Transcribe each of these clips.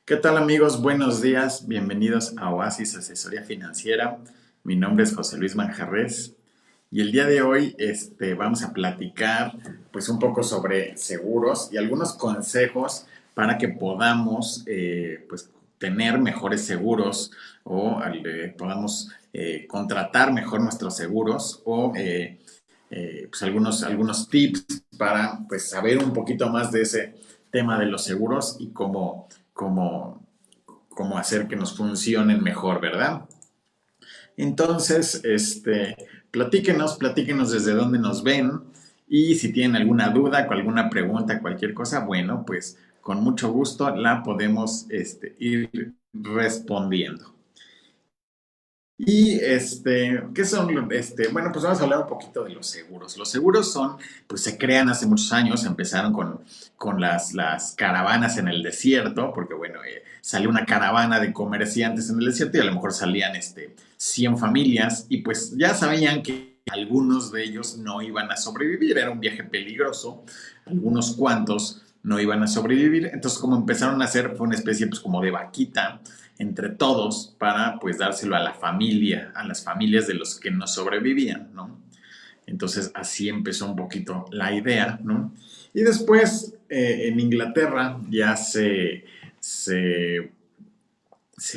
¿Qué tal amigos? Buenos días, bienvenidos a Oasis Asesoría Financiera. Mi nombre es José Luis Manjarres y el día de hoy vamos a platicar pues un poco sobre seguros y algunos consejos para que podamos pues tener mejores seguros o podamos contratar mejor nuestros seguros o pues algunos tips para pues saber un poquito más de ese tema de los seguros y cómo, cómo hacer que nos funcionen mejor, ¿verdad? Entonces, platíquenos desde dónde nos ven y si tienen alguna duda o alguna pregunta, cualquier cosa, bueno, pues con mucho gusto la podemos ir respondiendo. Y ¿qué son? Bueno, pues vamos a hablar un poquito de los seguros. Los seguros son, pues se crean hace muchos años, empezaron con las caravanas en el desierto, porque bueno, salió una caravana de comerciantes en el desierto y a lo mejor salían 100 familias y pues ya sabían que algunos de ellos no iban a sobrevivir, era un viaje peligroso, algunos cuantos no iban a sobrevivir, entonces como empezaron a hacer fue una especie pues como de vaquita entre todos para pues dárselo a la familia, a las familias de los que no sobrevivían, ¿no? Entonces así empezó un poquito la idea, ¿no? Y después en Inglaterra ya se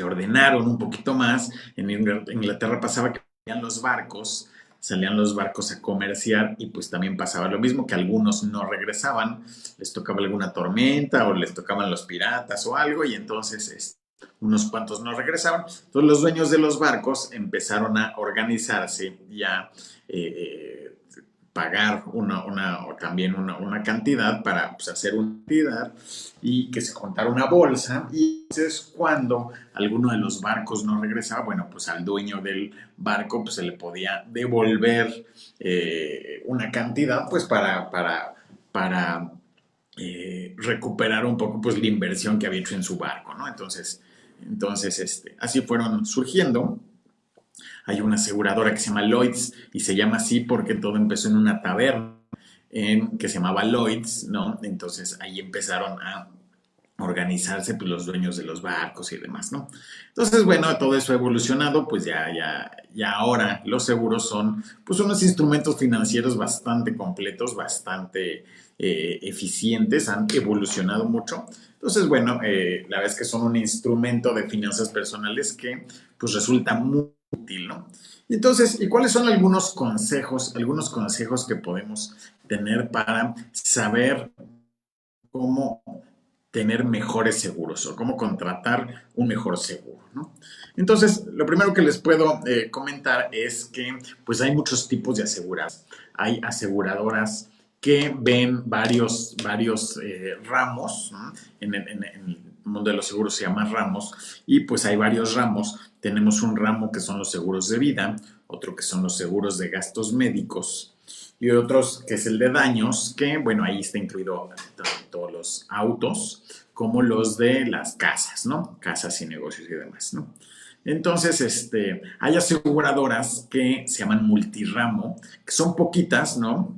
ordenaron un poquito más. En Inglaterra pasaba que salían los barcos a comerciar y pues también pasaba lo mismo, que algunos no regresaban, les tocaba alguna tormenta o les tocaban los piratas o algo y entonces unos cuantos no regresaban. Entonces los dueños de los barcos empezaron a organizarse y a pagar también una cantidad para pues, hacer una entidad y que se juntara una bolsa. Y entonces cuando alguno de los barcos no regresaba, bueno, pues al dueño del barco pues, se le podía devolver una cantidad pues para recuperar un poco pues la inversión que había hecho en su barco, ¿no? Entonces así fueron surgiendo. Hay una aseguradora que se llama Lloyds y se llama así porque todo empezó en una taberna que se llamaba Lloyds, ¿no? Entonces ahí empezaron a organizarse pues, los dueños de los barcos y demás, ¿no? Entonces, bueno, todo eso ha evolucionado, pues ya ahora los seguros son pues unos instrumentos financieros bastante completos, bastante eficientes, han evolucionado mucho. Entonces, bueno, la verdad es que son un instrumento de finanzas personales que pues resulta muy útil, ¿no? Entonces, ¿y cuáles son algunos consejos que podemos tener para saber cómo tener mejores seguros o cómo contratar un mejor seguro, ¿no? Entonces, lo primero que les puedo comentar es que pues hay muchos tipos de aseguradoras. Hay aseguradoras que ven varios ramos, ¿no? En el mundo de los seguros se llama ramos y pues hay varios ramos. Tenemos un ramo que son los seguros de vida, otro que son los seguros de gastos médicos, y otros que es el de daños, que bueno, ahí está incluido tanto los autos como los de las casas, ¿no? Casas y negocios y demás, ¿no? Entonces, hay aseguradoras que se llaman multiramo, que son poquitas, ¿no?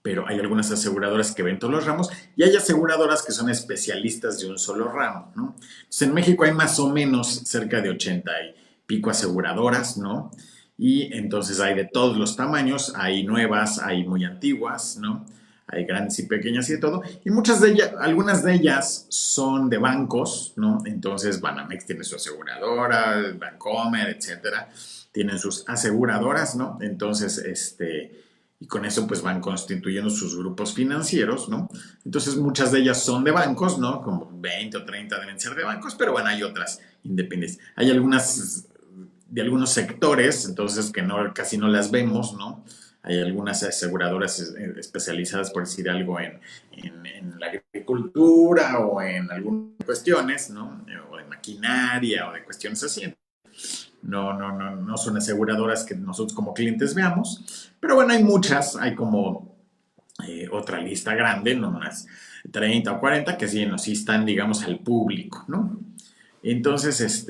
Pero hay algunas aseguradoras que ven todos los ramos y hay aseguradoras que son especialistas de un solo ramo, ¿no? Entonces, en México hay más o menos cerca de 80 y pico aseguradoras, ¿no? Y entonces hay de todos los tamaños, hay nuevas, hay muy antiguas, ¿no? Hay grandes y pequeñas y de todo. Y muchas de ellas, algunas de ellas son de bancos, ¿no? Entonces Banamex tiene su aseguradora, Bancomer, etcétera. Tienen sus aseguradoras, ¿no? Entonces, y con eso pues van constituyendo sus grupos financieros, ¿no? Entonces muchas de ellas son de bancos, ¿no? Como 20 o 30 deben ser de bancos, pero bueno, hay otras independientes. Hay algunas de algunos sectores, entonces que no, casi no las vemos, ¿no? Hay algunas aseguradoras especializadas, por decir algo, en la agricultura o en algunas cuestiones, ¿no? O de maquinaria o de cuestiones así. No son aseguradoras que nosotros como clientes veamos, pero bueno, hay muchas, hay como otra lista grande, no unas 30 o 40 que sí están, digamos, al público, ¿no? Entonces,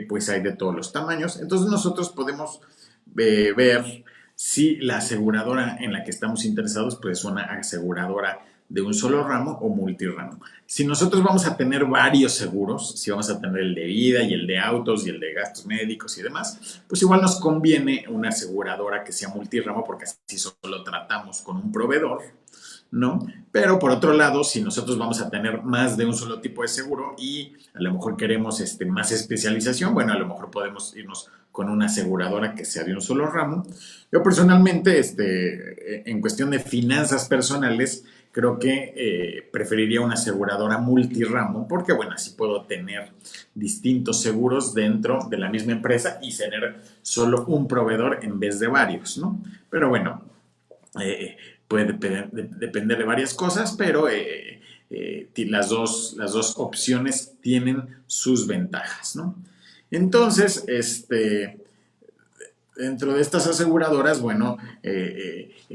pues hay de todos los tamaños. Entonces nosotros podemos ver si la aseguradora en la que estamos interesados, pues es una aseguradora de un solo ramo o multiramo. Si nosotros vamos a tener varios seguros, si vamos a tener el de vida y el de autos y el de gastos médicos y demás, pues igual nos conviene una aseguradora que sea multiramo porque así solo tratamos con un proveedor, ¿no? Pero por otro lado, si nosotros vamos a tener más de un solo tipo de seguro y a lo mejor queremos más especialización, bueno, a lo mejor podemos irnos con una aseguradora que sea de un solo ramo. Yo personalmente, en cuestión de finanzas personales, creo que preferiría una aseguradora multiramo porque, bueno, así puedo tener distintos seguros dentro de la misma empresa y tener solo un proveedor en vez de varios, ¿no? Pero bueno, eh, puede depender de varias cosas, pero las dos opciones tienen sus ventajas, ¿no? Entonces, dentro de estas aseguradoras, bueno,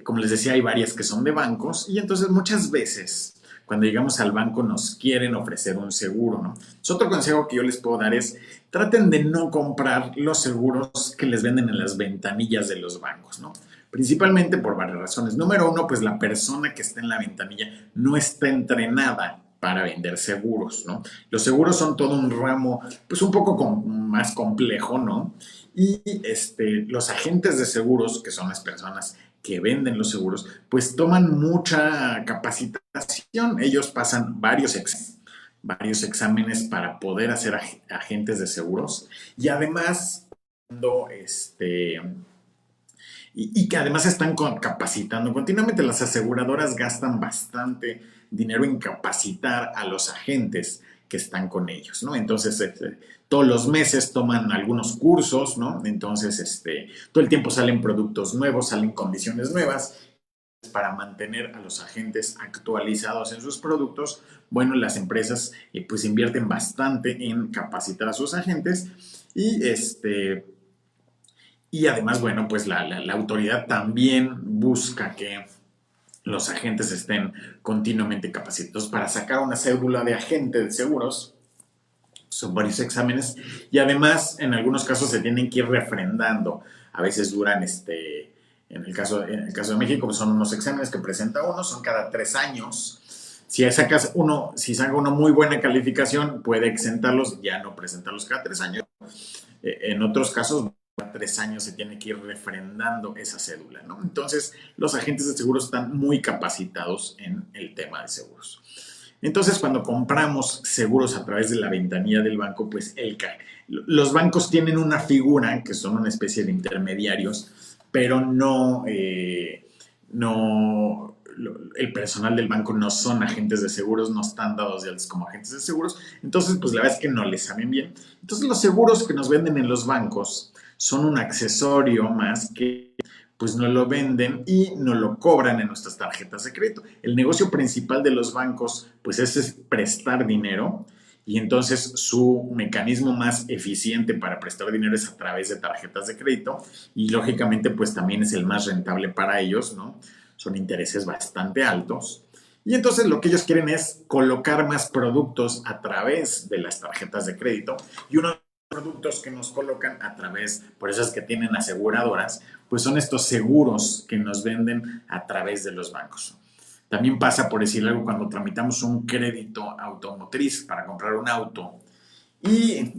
como les decía, hay varias que son de bancos y entonces muchas veces cuando llegamos al banco nos quieren ofrecer un seguro, ¿no? Entonces, otro consejo que yo les puedo dar es traten de no comprar los seguros que les venden en las ventanillas de los bancos, ¿no? Principalmente por varias razones. Número uno, pues la persona que está en la ventanilla no está entrenada para vender seguros, ¿no? Los seguros son todo un ramo, pues un poco más complejo, ¿no? Y los agentes de seguros, que son las personas que venden los seguros, pues toman mucha capacitación. Ellos pasan varios exámenes para poder hacer agentes de seguros y además, cuando y que además están capacitando continuamente. Las aseguradoras gastan bastante dinero en capacitar a los agentes que están con ellos, ¿no? Entonces, todos los meses toman algunos cursos, ¿no? Entonces, todo el tiempo salen productos nuevos, salen condiciones nuevas para mantener a los agentes actualizados en sus productos. Bueno, las empresas pues invierten bastante en capacitar a sus agentes y y además, bueno, pues la autoridad también busca que los agentes estén continuamente capacitados para sacar una cédula de agente de seguros. Son varios exámenes y además en algunos casos se tienen que ir refrendando. A veces duran, en el caso de México, pues son unos exámenes que presenta uno, son cada 3 años. Si saca uno muy buena calificación, puede exentarlos, ya no presentarlos cada 3 años. En otros casos, cada 3 años se tiene que ir refrendando esa cédula, ¿no? Entonces, los agentes de seguros están muy capacitados en el tema de seguros. Entonces, cuando compramos seguros a través de la ventanilla del banco, pues los bancos tienen una figura que son una especie de intermediarios, pero el personal del banco no son agentes de seguros, no están dados de altos como agentes de seguros. Entonces, pues la verdad es que no les saben bien. Entonces, los seguros que nos venden en los bancos son un accesorio más que pues no lo venden y no lo cobran en nuestras tarjetas de crédito. El negocio principal de los bancos pues es prestar dinero y entonces su mecanismo más eficiente para prestar dinero es a través de tarjetas de crédito y lógicamente pues también es el más rentable para ellos, ¿no? Son intereses bastante altos. Y entonces lo que ellos quieren es colocar más productos a través de las tarjetas de crédito y uno de los productos que nos colocan a través, por eso es que tienen aseguradoras, pues son estos seguros que nos venden a través de los bancos. También pasa, por decir algo, cuando tramitamos un crédito automotriz para comprar un auto y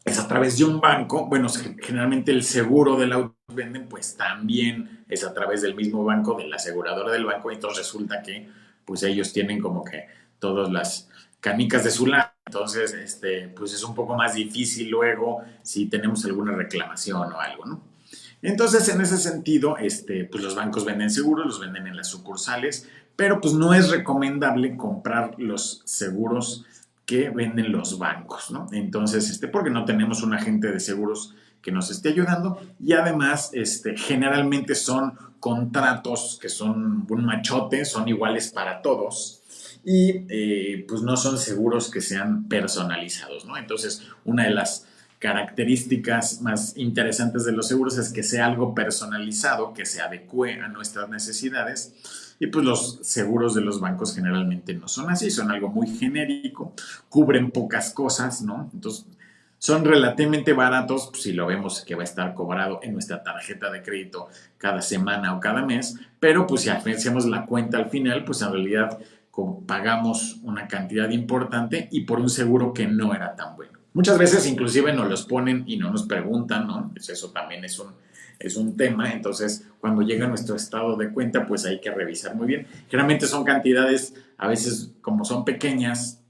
es a través de un banco, bueno, generalmente el seguro del auto que venden, pues también es a través del mismo banco, de la aseguradora del banco, y entonces resulta que pues ellos tienen como que todas las canicas de su lado, entonces pues es un poco más difícil luego si tenemos alguna reclamación o algo, ¿no? Entonces, en ese sentido, pues los bancos venden seguros, los venden en las sucursales, pero pues no es recomendable comprar los seguros que venden los bancos, ¿no? Entonces, porque no tenemos un agente de seguros que nos esté ayudando y además, generalmente son contratos que son un machote, son iguales para todos y pues no son seguros que sean personalizados, ¿no? Entonces, una de las características más interesantes de los seguros es que sea algo personalizado, que se adecue a nuestras necesidades. Y pues los seguros de los bancos generalmente no son así, son algo muy genérico, cubren pocas cosas, ¿no? Entonces son relativamente baratos pues, si lo vemos que va a estar cobrado en nuestra tarjeta de crédito cada semana o cada mes, pero pues si hacemos la cuenta al final, pues en realidad pagamos una cantidad importante y por un seguro que no era tan bueno. Muchas veces inclusive nos los ponen y no nos preguntan, ¿no? Pues eso también es un tema. Entonces, cuando llega nuestro estado de cuenta, pues hay que revisar muy bien. Generalmente son cantidades, a veces como son pequeñas,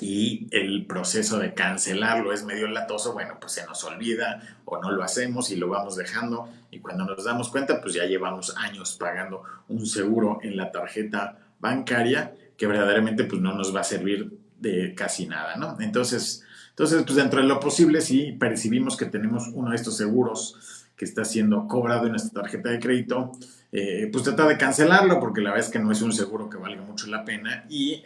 y el proceso de cancelarlo es medio latoso, bueno, pues se nos olvida o no lo hacemos y lo vamos dejando y cuando nos damos cuenta, pues ya llevamos años pagando un seguro en la tarjeta bancaria que verdaderamente pues no nos va a servir de casi nada, ¿no? Entonces pues dentro de lo posible, si percibimos que tenemos uno de estos seguros que está siendo cobrado en nuestra tarjeta de crédito, pues trata de cancelarlo porque la verdad es que no es un seguro que valga mucho la pena y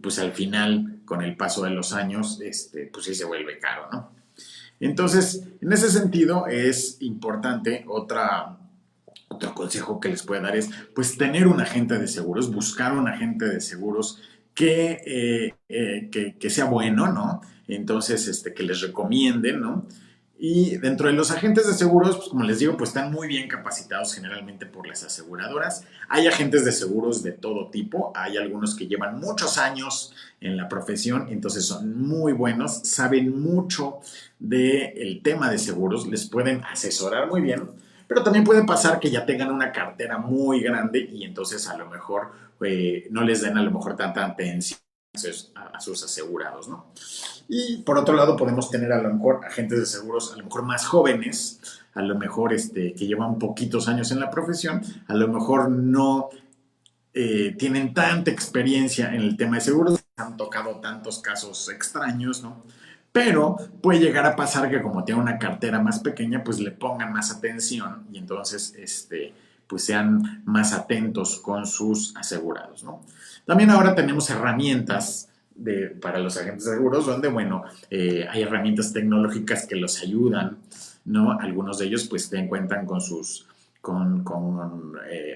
pues al final, con el paso de los años, pues sí se vuelve caro, ¿no? Entonces, en ese sentido, es importante otro consejo que les puedo dar es, pues, tener un agente de seguros, buscar un agente de seguros que sea bueno, ¿no? Entonces, que les recomienden, ¿no? Y dentro de los agentes de seguros, pues como les digo, pues están muy bien capacitados generalmente por las aseguradoras. Hay agentes de seguros de todo tipo. Hay algunos que llevan muchos años en la profesión, entonces son muy buenos, saben mucho del tema de seguros, les pueden asesorar muy bien, pero también puede pasar que ya tengan una cartera muy grande y entonces a lo mejor no les den a lo mejor tanta atención a sus asegurados, ¿no? Y por otro lado podemos tener a lo mejor agentes de seguros a lo mejor más jóvenes, a lo mejor que llevan poquitos años en la profesión, a lo mejor no tienen tanta experiencia en el tema de seguros, han tocado tantos casos extraños, ¿no? Pero puede llegar a pasar que como tiene una cartera más pequeña, pues le pongan más atención y entonces pues sean más atentos con sus asegurados, ¿no? También ahora tenemos herramientas para los agentes de seguros donde, bueno, hay herramientas tecnológicas que los ayudan, ¿no? Algunos de ellos pues cuentan con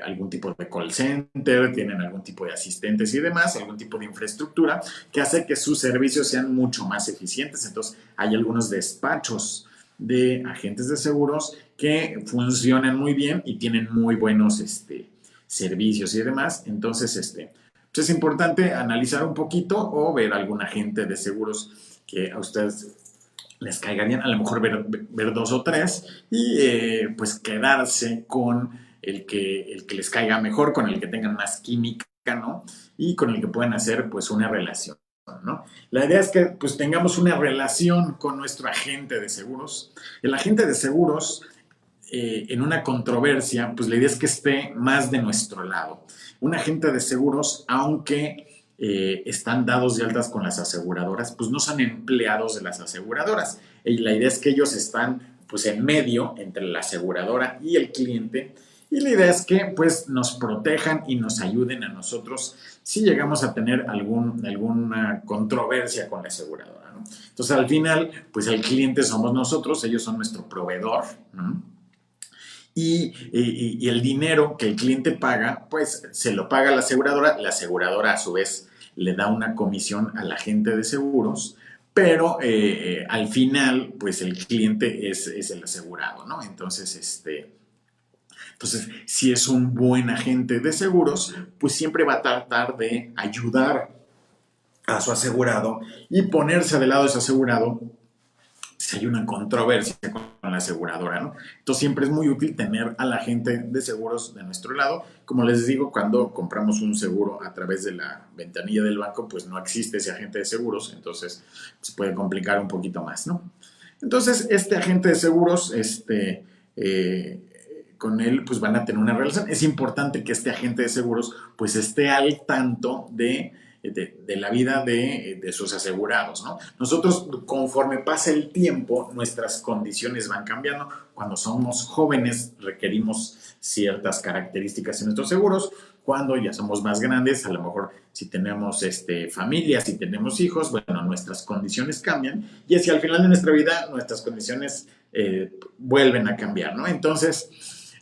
algún tipo de call center, tienen algún tipo de asistentes y demás, algún tipo de infraestructura que hace que sus servicios sean mucho más eficientes. Entonces, hay algunos despachos de agentes de seguros que funcionan muy bien y tienen muy buenos servicios y demás. Entonces, pues es importante analizar un poquito o ver algún agente de seguros que a ustedes les caiga bien, a lo mejor ver dos o tres y pues quedarse con el que les caiga mejor, con el que tengan más química, ¿no? Y con el que puedan hacer pues una relación, ¿no? La idea es que pues tengamos una relación con nuestro agente de seguros. El agente de seguros en una controversia, pues la idea es que esté más de nuestro lado. Un agente de seguros, aunque están dados de altas con las aseguradoras, pues no son empleados de las aseguradoras. Y la idea es que ellos están pues en medio entre la aseguradora y el cliente. Y la idea es que pues nos protejan y nos ayuden a nosotros si llegamos a tener alguna controversia con la aseguradora, ¿no? Entonces al final pues el cliente somos nosotros, ellos son nuestro proveedor, ¿no? Y el dinero que el cliente paga, pues se lo paga la aseguradora a su vez le da una comisión al agente de seguros, pero al final, pues el cliente es el asegurado, ¿no? Entonces, si es un buen agente de seguros, pues siempre va a tratar de ayudar a su asegurado y ponerse del lado de su asegurado si hay una controversia con la aseguradora, ¿no? Entonces siempre es muy útil tener al agente de seguros de nuestro lado. Como les digo, cuando compramos un seguro a través de la ventanilla del banco, pues no existe ese agente de seguros, entonces se puede complicar un poquito más, ¿no? Entonces, este agente de seguros, con él, pues van a tener una relación. Es importante que este agente de seguros, pues esté al tanto de la vida de sus asegurados, ¿no? Nosotros, conforme pasa el tiempo, nuestras condiciones van cambiando. Cuando somos jóvenes, requerimos ciertas características en nuestros seguros. Cuando ya somos más grandes, a lo mejor si tenemos familia, si tenemos hijos, bueno, nuestras condiciones cambian y así al final de nuestra vida nuestras condiciones vuelven a cambiar, ¿no? Entonces,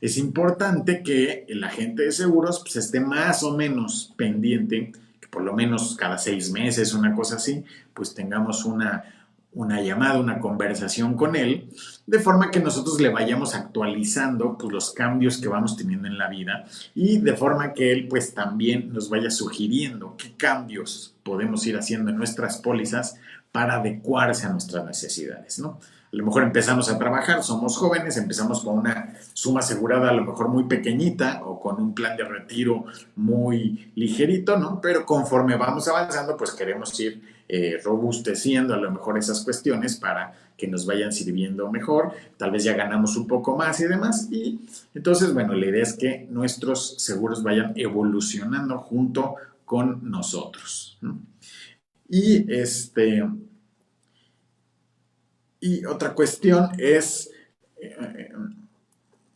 es importante que el agente de seguros pues, esté más o menos pendiente, que por lo menos cada 6 meses, una cosa así, pues tengamos una llamada, una conversación con él, de forma que nosotros le vayamos actualizando pues, los cambios que vamos teniendo en la vida y de forma que él pues también nos vaya sugiriendo qué cambios podemos ir haciendo en nuestras pólizas para adecuarse a nuestras necesidades, ¿no? A lo mejor empezamos a trabajar, somos jóvenes, empezamos con una suma asegurada a lo mejor muy pequeñita o con un plan de retiro muy ligerito, ¿no? Pero conforme vamos avanzando, pues queremos ir robusteciendo a lo mejor esas cuestiones para que nos vayan sirviendo mejor, tal vez ya ganamos un poco más y demás, y entonces, bueno, la idea es que nuestros seguros vayan evolucionando junto con nosotros, ¿no? Y y otra cuestión es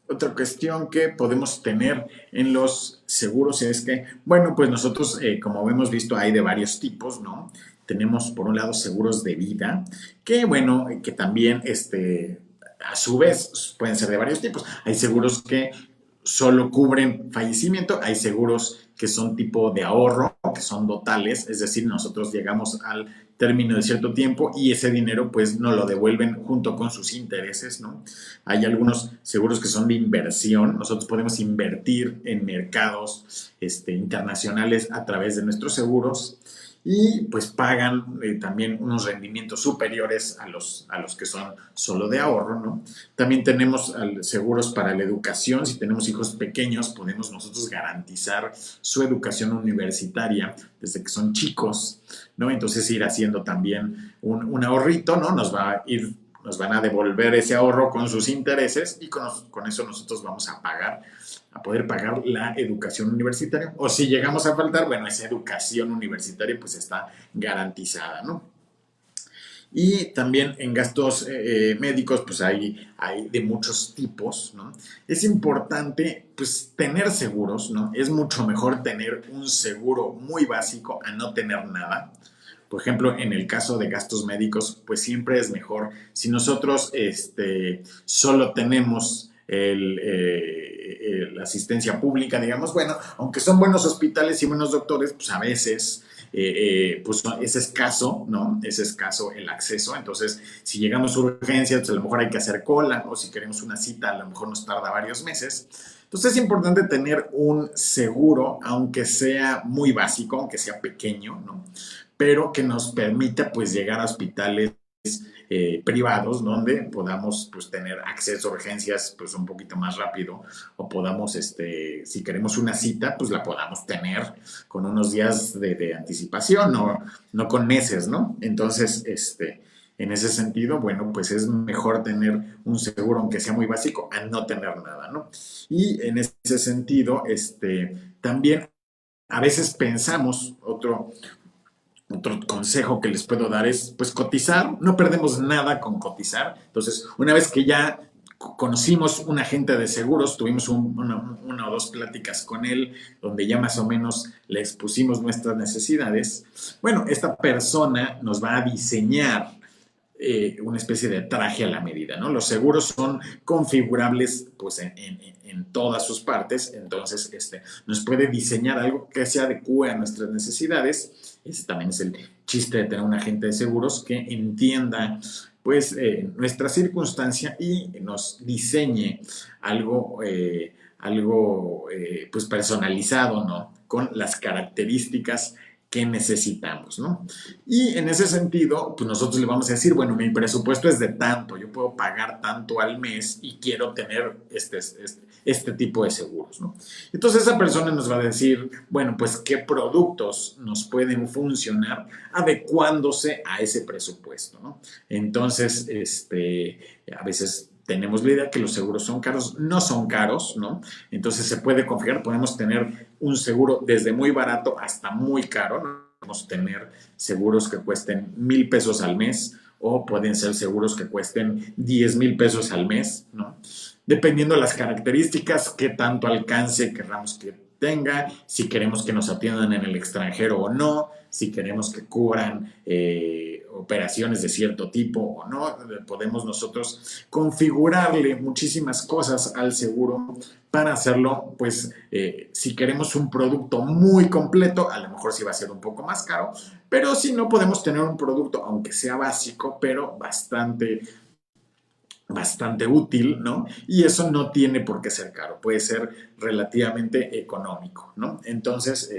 otra cuestión que podemos tener en los seguros es que, bueno, pues nosotros, como hemos visto, hay de varios tipos, ¿no? Tenemos, por un lado, seguros de vida, que, bueno, que también, a su vez, pueden ser de varios tipos. Hay seguros que solo cubren fallecimiento, hay seguros que son tipo de ahorro, que son totales, es decir, nosotros llegamos al término de cierto tiempo y ese dinero pues nos lo devuelven junto con sus intereses, ¿no? Hay algunos seguros que son de inversión, nosotros podemos invertir en mercados internacionales a través de nuestros seguros y pues pagan también unos rendimientos superiores a los que son solo de ahorro, ¿no? También tenemos seguros para la educación, si tenemos hijos pequeños podemos nosotros garantizar su educación universitaria desde que son chicos, ¿no? Entonces ir haciendo también un ahorrito, ¿no? Nos van a devolver ese ahorro con sus intereses y con eso nosotros vamos a poder pagar la educación universitaria. O si llegamos a faltar, bueno, esa educación universitaria pues está garantizada, ¿no? Y también en gastos médicos, pues hay de muchos tipos, ¿no? Es importante, pues, tener seguros, ¿no? Es mucho mejor tener un seguro muy básico a no tener nada. Por ejemplo, en el caso de gastos médicos, pues siempre es mejor. Si nosotros solo tenemos la asistencia pública, digamos, bueno, aunque son buenos hospitales y buenos doctores, pues a veces pues es escaso, ¿no? Es escaso el acceso. Entonces, si llegamos a urgencias, pues a lo mejor hay que hacer cola, o si queremos una cita, a lo mejor nos tarda varios meses. Entonces es importante tener un seguro, aunque sea muy básico, aunque sea pequeño, ¿no? Pero que nos permita pues llegar a hospitales privados donde podamos pues tener acceso a urgencias pues un poquito más rápido o podamos si queremos una cita pues la podamos tener con unos días de anticipación, no con meses, ¿no? Entonces en ese sentido, bueno, pues es mejor tener un seguro, aunque sea muy básico, a no tener nada, ¿no? Y en ese sentido, también a veces pensamos, otro consejo que les puedo dar es, pues, cotizar. No perdemos nada con cotizar. Entonces, una vez que ya conocimos un agente de seguros, tuvimos una o dos pláticas con él, donde ya más o menos le expusimos nuestras necesidades. Bueno, esta persona nos va a diseñar una especie de traje a la medida, ¿no? Los seguros son configurables pues en todas sus partes, entonces nos puede diseñar algo que se adecue a nuestras necesidades. Ese también es el chiste de tener un agente de seguros que entienda pues nuestra circunstancia y nos diseñe algo pues personalizado, ¿no? Con las características que necesitamos, ¿no? Y en ese sentido, pues nosotros le vamos a decir, bueno, mi presupuesto es de tanto, yo puedo pagar tanto al mes y quiero tener este tipo de seguros, ¿no? Entonces esa persona nos va a decir, bueno, pues qué productos nos pueden funcionar adecuándose a ese presupuesto, ¿no? Entonces, a veces tenemos la idea que los seguros son caros, no son caros, ¿no? Entonces se puede confiar, podemos tener un seguro desde muy barato hasta muy caro, ¿no? Podemos tener seguros que cuesten 1,000 pesos al mes o pueden ser seguros que cuesten 10,000 pesos al mes, ¿no? Dependiendo de las características, qué tanto alcance queramos que tenga, si queremos que nos atiendan en el extranjero o no, si queremos que cubran operaciones de cierto tipo o no. Podemos nosotros configurarle muchísimas cosas al seguro para hacerlo, pues, si queremos un producto muy completo, a lo mejor sí va a ser un poco más caro, pero si no, podemos tener un producto, aunque sea básico, pero bastante útil, ¿no? Y eso no tiene por qué ser caro, puede ser relativamente económico, ¿no? Entonces,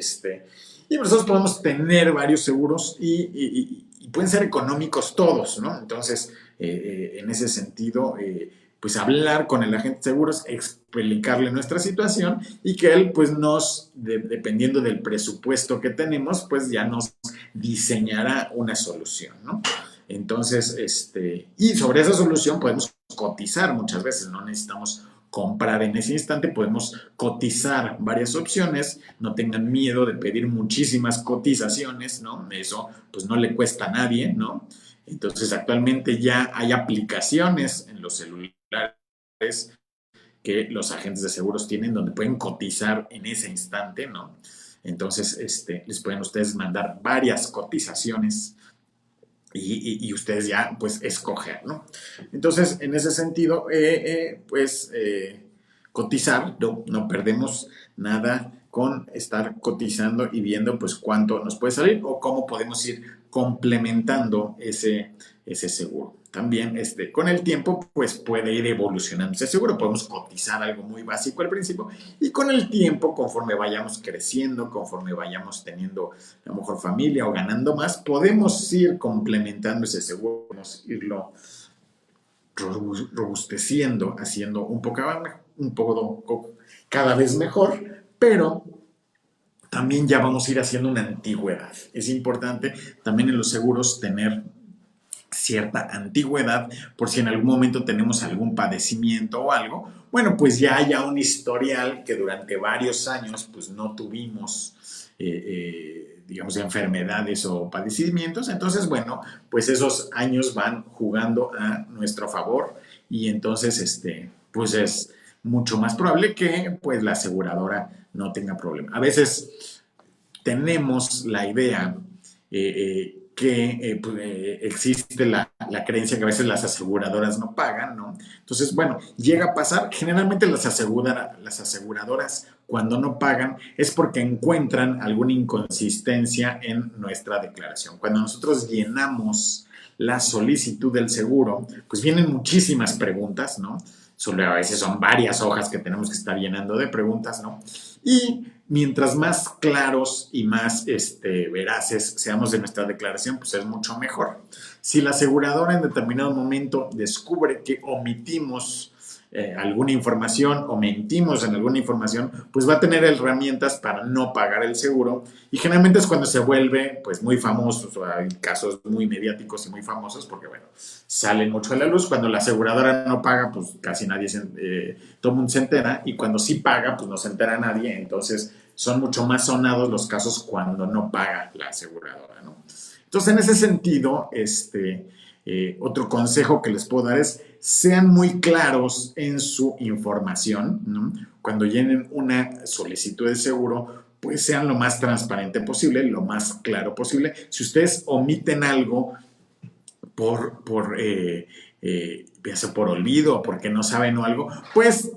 y nosotros podemos tener varios seguros y pueden ser económicos todos, ¿no? Entonces, en ese sentido, pues hablar con el agente de seguros, explicarle nuestra situación y que él, pues dependiendo del presupuesto que tenemos, pues ya nos diseñará una solución, ¿no? Entonces, y sobre esa solución podemos cotizar muchas veces, no necesitamos comprar en ese instante, podemos cotizar varias opciones, no tengan miedo de pedir muchísimas cotizaciones, ¿no? Eso pues no le cuesta a nadie, ¿no? Entonces actualmente ya hay aplicaciones en los celulares que los agentes de seguros tienen donde pueden cotizar en ese instante, ¿no? Entonces, les pueden ustedes mandar varias cotizaciones y ustedes ya pues escoger, ¿no? Entonces, en ese sentido, cotizar, no perdemos nada con estar cotizando y viendo pues cuánto nos puede salir o cómo podemos ir complementando ese seguro. También con el tiempo pues puede ir evolucionando ese seguro, podemos cotizar algo muy básico al principio y con el tiempo, conforme vayamos creciendo, conforme vayamos teniendo a lo mejor familia o ganando más, podemos ir complementando ese seguro, podemos irlo robusteciendo, haciendo un poco cada vez mejor, pero también ya vamos a ir haciendo una antigüedad. Es importante también en los seguros tener cierta antigüedad por si en algún momento tenemos algún padecimiento o algo, bueno, pues ya haya un historial que durante varios años pues no tuvimos, digamos, enfermedades o padecimientos. Entonces, bueno, pues esos años van jugando a nuestro favor y entonces, pues es mucho más probable que pues la aseguradora no tenga problema. A veces tenemos la idea que existe la creencia que a veces las aseguradoras no pagan, ¿no? Entonces, bueno, llega a pasar, generalmente las aseguradoras cuando no pagan es porque encuentran alguna inconsistencia en nuestra declaración. Cuando nosotros llenamos la solicitud del seguro, pues vienen muchísimas preguntas, ¿no? A veces son varias hojas que tenemos que estar llenando de preguntas, ¿no? Y mientras más claros y más veraces seamos de nuestra declaración, pues es mucho mejor. Si la aseguradora en determinado momento descubre que omitimos alguna información o mentimos en alguna información, pues va a tener herramientas para no pagar el seguro y generalmente es cuando se vuelve pues muy famoso, o hay casos muy mediáticos y muy famosos porque bueno, salen mucho a la luz. Cuando la aseguradora no paga, pues casi nadie todo el mundo se entera y cuando sí paga, pues no se entera nadie, entonces son mucho más sonados los casos cuando no paga la aseguradora, ¿no? Entonces, en ese sentido, otro consejo que les puedo dar es sean muy claros en su información, ¿no? Cuando llenen una solicitud de seguro, pues sean lo más transparente posible, lo más claro posible. Si ustedes omiten algo ya sea por olvido o porque no saben o algo, pues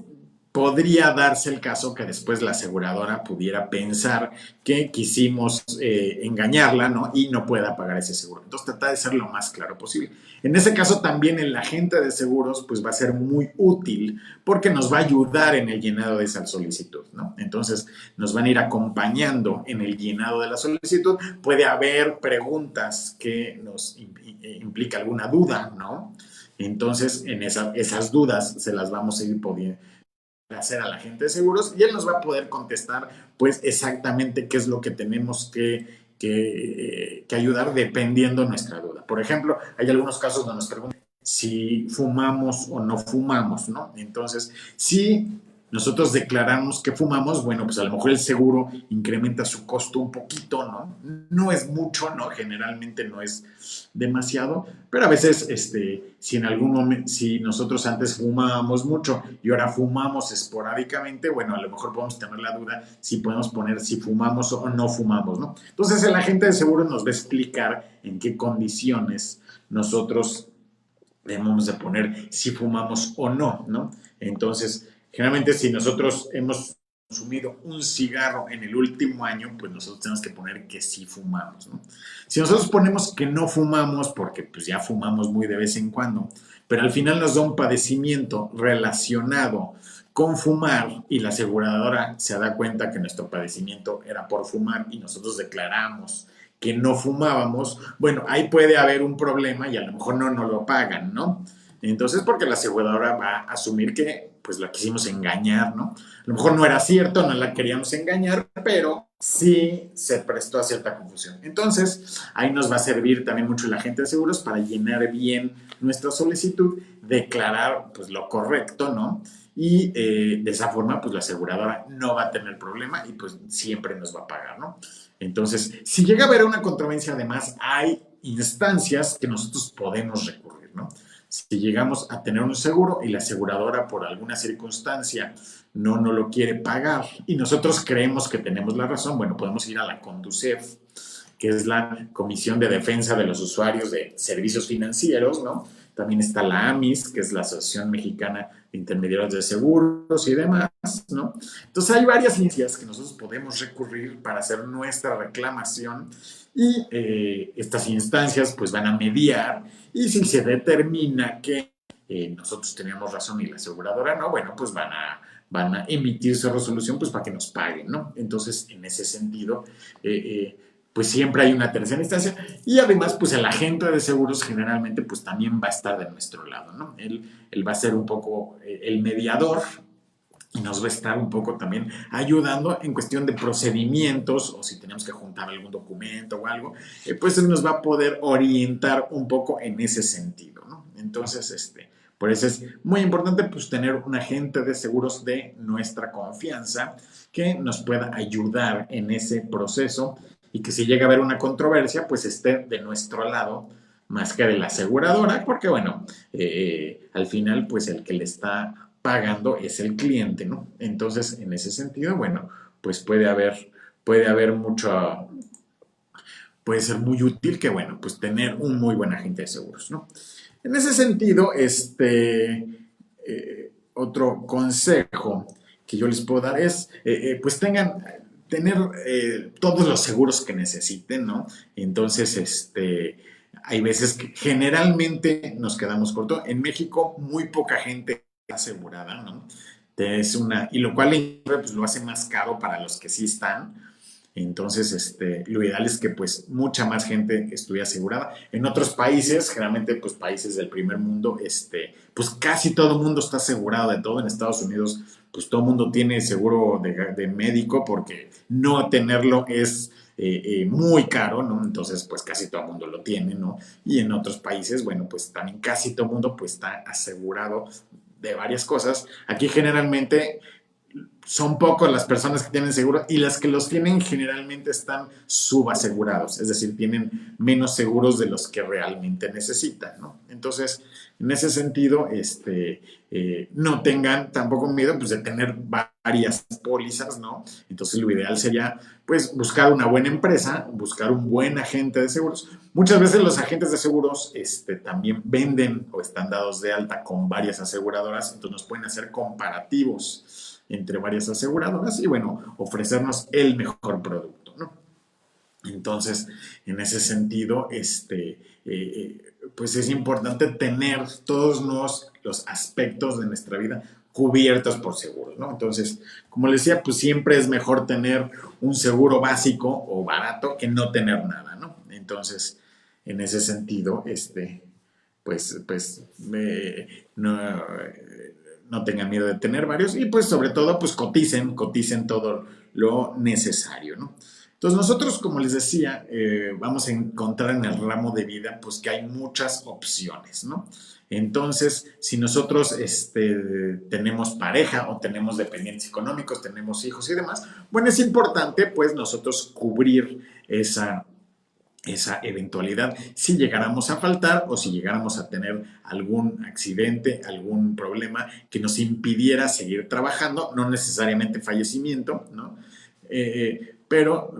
podría darse el caso que después la aseguradora pudiera pensar que quisimos engañarla, ¿no? Y no pueda pagar ese seguro. Entonces, trata de ser lo más claro posible. En ese caso, también el agente de seguros, pues va a ser muy útil porque nos va a ayudar en el llenado de esa solicitud, ¿no? Entonces, nos van a ir acompañando en el llenado de la solicitud. Puede haber preguntas que nos implica alguna duda, ¿no? Entonces, en esas dudas se las vamos a ir pudiendo hacer al agente de seguros y él nos va a poder contestar pues exactamente qué es lo que tenemos que ayudar dependiendo de nuestra duda. Por ejemplo, hay algunos casos donde nos preguntan si fumamos o no fumamos, ¿no? Entonces, si nosotros declaramos que fumamos, bueno, pues a lo mejor el seguro incrementa su costo un poquito, ¿no? No es mucho, ¿no? Generalmente no es demasiado, pero a veces, si en algún momento, si nosotros antes fumábamos mucho y ahora fumamos esporádicamente, bueno, a lo mejor podemos tener la duda si podemos poner si fumamos o no fumamos, ¿no? Entonces el agente de seguro nos va a explicar en qué condiciones nosotros debemos de poner si fumamos o no, ¿no? Entonces, generalmente si nosotros hemos consumido un cigarro en el último año, pues nosotros tenemos que poner que sí fumamos, ¿no? Si nosotros ponemos que no fumamos, porque pues ya fumamos muy de vez en cuando, pero al final nos da un padecimiento relacionado con fumar y la aseguradora se da cuenta que nuestro padecimiento era por fumar y nosotros declaramos que no fumábamos, bueno, ahí puede haber un problema y a lo mejor no lo pagan, ¿no? Entonces, porque la aseguradora va a asumir que pues la quisimos engañar, ¿no? A lo mejor no era cierto, no la queríamos engañar, pero sí se prestó a cierta confusión. Entonces, ahí nos va a servir también mucho el agente de seguros para llenar bien nuestra solicitud, declarar pues lo correcto, ¿no? Y de esa forma, pues la aseguradora no va a tener problema y pues siempre nos va a pagar, ¿no? Entonces, si llega a haber una controversia, además, hay instancias que nosotros podemos recurrir, ¿no? Si llegamos a tener un seguro y la aseguradora por alguna circunstancia no lo quiere pagar y nosotros creemos que tenemos la razón, bueno, podemos ir a la Conducef, que es la Comisión de Defensa de los Usuarios de Servicios Financieros, ¿no? También está la AMIS, que es la Asociación Mexicana de Intermediarios de Seguros y demás, ¿no? Entonces hay varias instancias que nosotros podemos recurrir para hacer nuestra reclamación y estas instancias pues van a mediar y si se determina que nosotros teníamos razón y la aseguradora no, bueno, pues van a emitir su resolución pues para que nos paguen, ¿no? Entonces, en ese sentido, pues siempre hay una tercera instancia y además pues el agente de seguros generalmente pues también va a estar de nuestro lado, ¿no? Él va a ser un poco el mediador y nos va a estar un poco también ayudando en cuestión de procedimientos o si tenemos que juntar algún documento o algo, pues él nos va a poder orientar un poco en ese sentido, ¿no? Entonces, por eso es muy importante pues tener un agente de seguros de nuestra confianza que nos pueda ayudar en ese proceso y que si llega a haber una controversia, pues esté de nuestro lado más que de la aseguradora, porque bueno, al final pues el que le está pagando es el cliente, ¿no? Entonces, en ese sentido, bueno, pues puede haber mucho, puede ser muy útil que, bueno, pues tener un muy buen agente de seguros, ¿no? En ese sentido, otro consejo que yo les puedo dar es, pues tener todos los seguros que necesiten, ¿no? Entonces, hay veces que generalmente nos quedamos cortos. En México, muy poca gente está asegurada, ¿no? Y lo cual pues, lo hace más caro para los que sí están. Entonces, lo ideal es que pues mucha más gente estuviera asegurada. En otros países, generalmente pues países del primer mundo, pues casi todo el mundo está asegurado de todo. En Estados Unidos, pues todo el mundo tiene seguro de médico porque no tenerlo es muy caro, ¿no? Entonces, pues casi todo el mundo lo tiene, ¿no? Y en otros países, bueno, pues también casi todo el mundo pues está asegurado de varias cosas. Aquí generalmente son pocas las personas que tienen seguro y las que los tienen generalmente están subasegurados, es decir, tienen menos seguros de los que realmente necesitan, ¿no? Entonces, en ese sentido, no tengan tampoco miedo pues, de tener varias pólizas, ¿no? Entonces, lo ideal sería pues buscar una buena empresa, buscar un buen agente de seguros. Muchas veces los agentes de seguros también venden o están dados de alta con varias aseguradoras, entonces nos pueden hacer comparativos entre varias aseguradoras y bueno, ofrecernos el mejor producto, ¿no? Entonces, en ese sentido, pues es importante tener todos los aspectos de nuestra vida cubiertos por seguros, ¿no? Entonces, como les decía, pues siempre es mejor tener un seguro básico o barato que no tener nada, ¿no? Entonces, en ese sentido, pues no tengan miedo de tener varios y pues sobre todo pues coticen todo lo necesario, ¿no? Entonces nosotros, como les decía, vamos a encontrar en el ramo de vida pues que hay muchas opciones, ¿no? Entonces, si nosotros tenemos pareja o tenemos dependientes económicos, tenemos hijos y demás, bueno, es importante pues nosotros cubrir esa eventualidad si llegáramos a faltar o si llegáramos a tener algún accidente, algún problema que nos impidiera seguir trabajando, no necesariamente fallecimiento, ¿no? Pero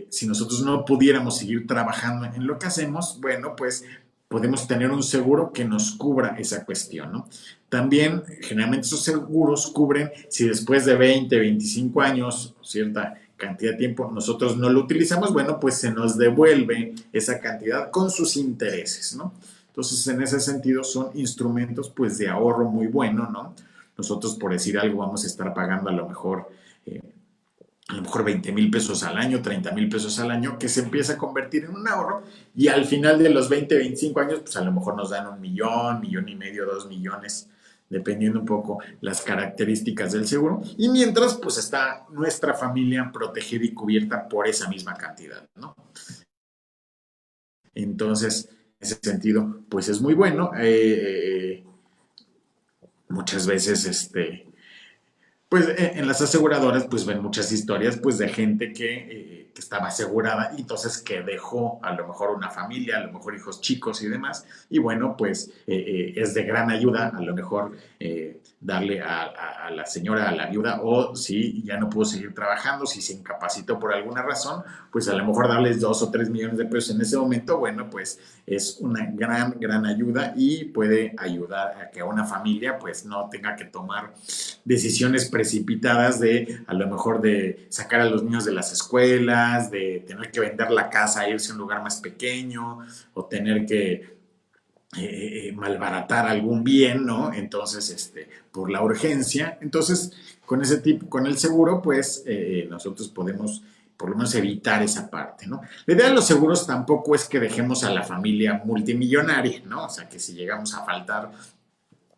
si nosotros no pudiéramos seguir trabajando en lo que hacemos, bueno, pues podemos tener un seguro que nos cubra esa cuestión, ¿no? También, generalmente esos seguros cubren si después de 20, 25 años, cierta cantidad de tiempo, nosotros no lo utilizamos, bueno, pues se nos devuelve esa cantidad con sus intereses, ¿no? Entonces, en ese sentido, son instrumentos, pues, de ahorro muy bueno, ¿no? Nosotros, por decir algo, vamos a estar pagando eh, a lo mejor 20,000 pesos al año, 30,000 pesos al año, que se empieza a convertir en un ahorro y al final de los 20, 25 años, pues a lo mejor nos dan 1 millón, 1,5 millones, 2 millones, dependiendo un poco las características del seguro. Y mientras, pues está nuestra familia protegida y cubierta por esa misma cantidad, ¿no? Entonces, en ese sentido, pues es muy bueno. Muchas veces, pues en las aseguradoras pues ven muchas historias pues de gente que estaba asegurada y entonces que dejó a lo mejor una familia, a lo mejor hijos chicos y demás. Y bueno, pues es de gran ayuda a lo mejor darle a la señora, a la viuda, o si ya no pudo seguir trabajando, si se incapacitó por alguna razón, pues a lo mejor darles 2 o 3 millones de pesos en ese momento, bueno, pues es una gran ayuda y puede ayudar a que una familia pues no tenga que tomar decisiones precipitadas de a lo mejor de sacar a los niños de las escuelas, de tener que vender la casa, irse a un lugar más pequeño o tener que malbaratar algún bien, ¿no? Entonces, por la urgencia. Entonces, con ese tipo, con el seguro, pues nosotros podemos por lo menos evitar esa parte, ¿no? La idea de los seguros tampoco es que dejemos a la familia multimillonaria, ¿no? O sea, que si llegamos a faltar,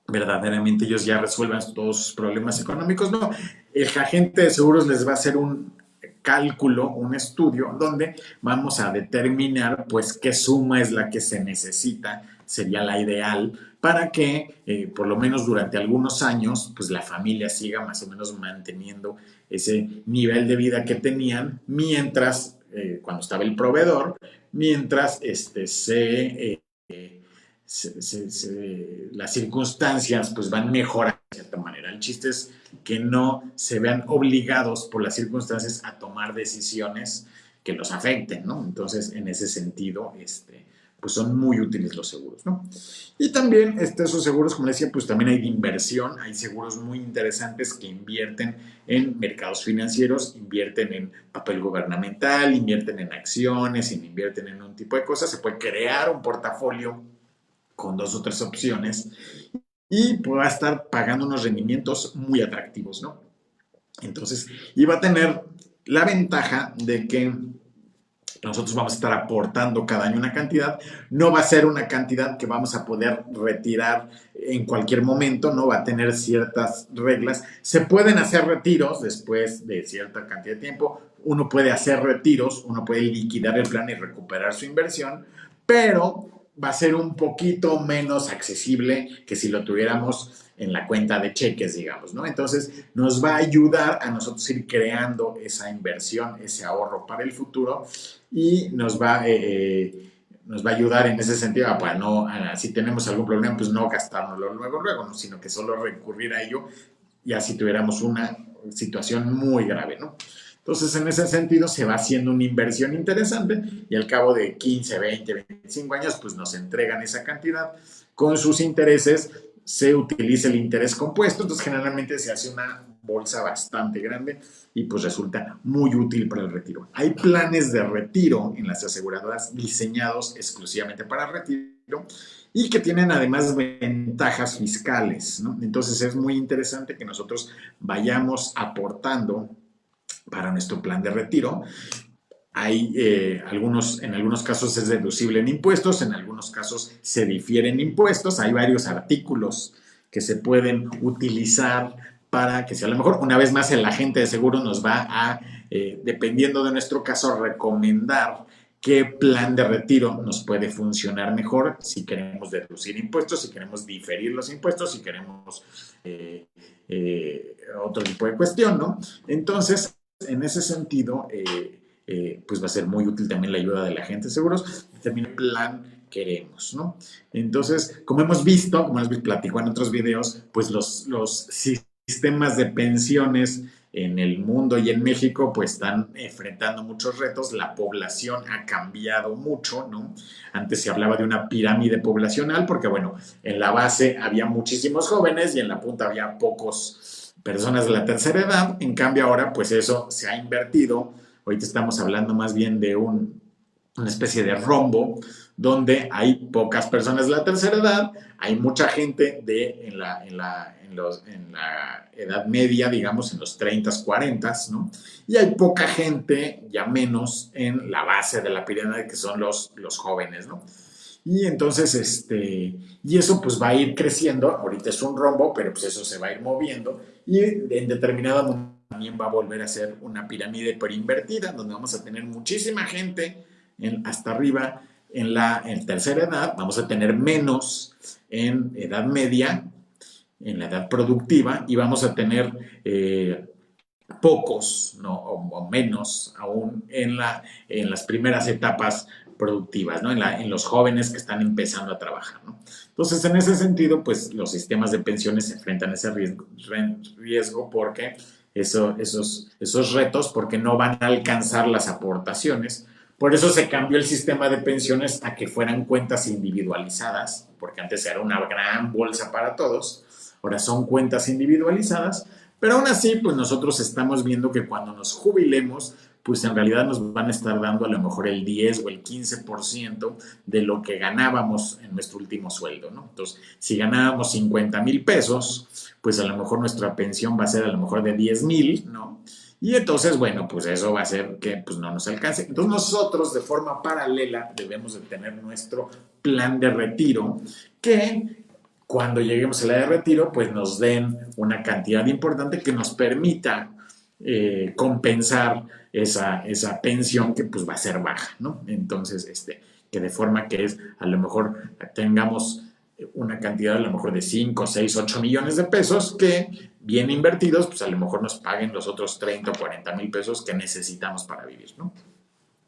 verdaderamente ellos ya resuelvan todos sus problemas económicos. No, el agente de seguros les va a hacer un cálculo, un estudio donde vamos a determinar pues qué suma es la que se necesita, sería la ideal para que por lo menos durante algunos años pues la familia siga más o menos manteniendo ese nivel de vida que tenían mientras, cuando estaba el proveedor, mientras las circunstancias pues van mejorando de cierta manera. El chiste es que no se vean obligados por las circunstancias a tomar decisiones que los afecten, ¿no? Entonces, en ese sentido, pues son muy útiles los seguros, ¿no? Y también esos seguros, como les decía, pues también hay de inversión, hay seguros muy interesantes que invierten en mercados financieros, invierten en papel gubernamental, invierten en acciones, invierten en un tipo de cosas, se puede crear un portafolio con 2 o 3 opciones y pueda estar pagando unos rendimientos muy atractivos, ¿no? Entonces, y va a tener la ventaja de que nosotros vamos a estar aportando cada año una cantidad, no va a ser una cantidad que vamos a poder retirar en cualquier momento, no va a tener ciertas reglas. Se pueden hacer retiros después de cierta cantidad de tiempo, uno puede hacer retiros, uno puede liquidar el plan y recuperar su inversión, pero va a ser un poquito menos accesible que si lo tuviéramos en la cuenta de cheques, digamos, ¿no? Entonces, nos va a ayudar a nosotros ir creando esa inversión, ese ahorro para el futuro y nos va a ayudar en ese sentido para no, si tenemos algún problema, pues no gastárnoslo luego, ¿no? Sino que solo recurrir a ello ya si tuviéramos una situación muy grave, ¿no? Entonces, en ese sentido, se va haciendo una inversión interesante y al cabo de 15, 20, 25 años, pues nos entregan esa cantidad. Con sus intereses se utiliza el interés compuesto, entonces generalmente se hace una bolsa bastante grande y pues resulta muy útil para el retiro. Hay planes de retiro en las aseguradoras diseñados exclusivamente para el retiro y que tienen además ventajas fiscales, ¿no? Entonces es muy interesante que nosotros vayamos aportando para nuestro plan de retiro. Hay en algunos casos es deducible en impuestos, en algunos casos se difieren impuestos. Hay varios artículos que se pueden utilizar para que si a lo mejor una vez más el agente de seguro nos va a, dependiendo de nuestro caso, recomendar qué plan de retiro nos puede funcionar mejor si queremos deducir impuestos, si queremos diferir los impuestos, si queremos otro tipo de cuestión, ¿no? Entonces, en ese sentido, pues va a ser muy útil también la ayuda del agente de seguros y también el plan queremos, ¿no? Entonces, como hemos visto, como les platicado en otros videos, pues los sistemas de pensiones en el mundo y en México pues están enfrentando muchos retos, la población ha cambiado mucho, ¿no? Antes se hablaba de una pirámide poblacional porque bueno, en la base había muchísimos jóvenes y en la punta había pocos personas de la tercera edad, en cambio ahora pues eso se ha invertido, ahorita estamos hablando más bien de una especie de rombo donde hay pocas personas de la tercera edad, hay mucha gente en la edad media, digamos, en los 30, 40, ¿no? Y hay poca gente, ya menos, en la base de la pirámide, que son los jóvenes, ¿no? Y entonces, y eso pues va a ir creciendo, ahorita es un rombo, pero pues eso se va a ir moviendo y en determinado momento también va a volver a ser una pirámide pero invertida, donde vamos a tener muchísima gente hasta arriba en tercera edad, vamos a tener menos en edad media, en la edad productiva, y vamos a tener pocos, ¿no? O menos aún en las primeras etapas productivas, ¿no? En los jóvenes que están empezando a trabajar, ¿no? Entonces, en ese sentido, pues los sistemas de pensiones se enfrentan a ese riesgo porque esos retos, porque no van a alcanzar las aportaciones. Por eso se cambió el sistema de pensiones a que fueran cuentas individualizadas, porque antes era una gran bolsa para todos, ahora son cuentas individualizadas, pero aún así, pues nosotros estamos viendo que cuando nos jubilemos, pues en realidad nos van a estar dando a lo mejor el 10 o el 15% de lo que ganábamos en nuestro último sueldo, ¿no? Entonces, si ganábamos 50,000 pesos, pues a lo mejor nuestra pensión va a ser a lo mejor de 10,000, ¿no? Y entonces, bueno, pues eso va a hacer que pues, no nos alcance. Entonces nosotros de forma paralela debemos de tener nuestro plan de retiro que cuando lleguemos a la de retiro, pues nos den una cantidad importante que nos permita compensar esa pensión que pues va a ser baja, ¿no? Entonces, que de forma que es, a lo mejor tengamos una cantidad a lo mejor de 5, 6, 8 millones de pesos que bien invertidos, pues a lo mejor nos paguen los otros 30 o 40 mil pesos que necesitamos para vivir, ¿no?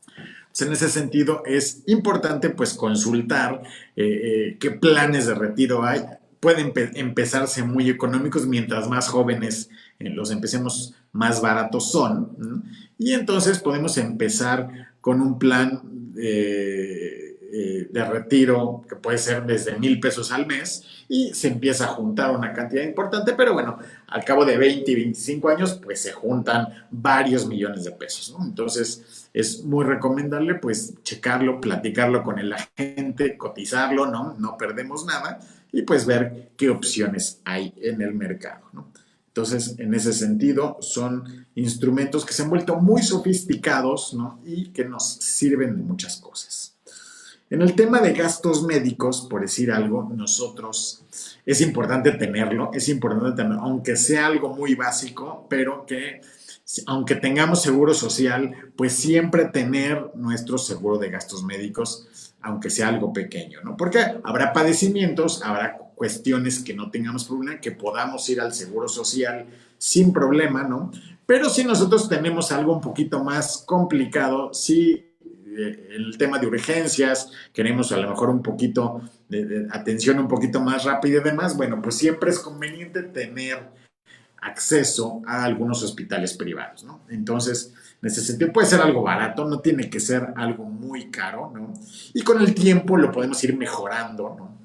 Entonces, en ese sentido, es importante pues consultar qué planes de retiro hay. Pueden empezarse muy económicos, mientras más jóvenes los empecemos, más baratos son. ¿No? Y entonces podemos empezar con un plan de retiro que puede ser desde 1,000 pesos al mes y se empieza a juntar una cantidad importante, pero bueno, al cabo de 20 y 25 años, pues se juntan varios millones de pesos, ¿no? Entonces, es muy recomendable, pues, checarlo, platicarlo con el agente, cotizarlo, ¿no? No perdemos nada y pues ver qué opciones hay en el mercado, ¿no? Entonces, en ese sentido, son instrumentos que se han vuelto muy sofisticados, ¿no? Y que nos sirven de muchas cosas. En el tema de gastos médicos, por decir algo, nosotros es importante tenerlo, aunque sea algo muy básico, pero que aunque tengamos seguro social, pues siempre tener nuestro seguro de gastos médicos, aunque sea algo pequeño, ¿no? Porque habrá padecimientos, habrá cuestiones que no tengamos problema, que podamos ir al seguro social sin problema, ¿no? Pero si nosotros tenemos algo un poquito más complicado, si el tema de urgencias, queremos a lo mejor un poquito de atención un poquito más rápida y demás, bueno, pues siempre es conveniente tener acceso a algunos hospitales privados, ¿no? Entonces, en ese sentido puede ser algo barato, no tiene que ser algo muy caro, ¿no? Y con el tiempo lo podemos ir mejorando, ¿no?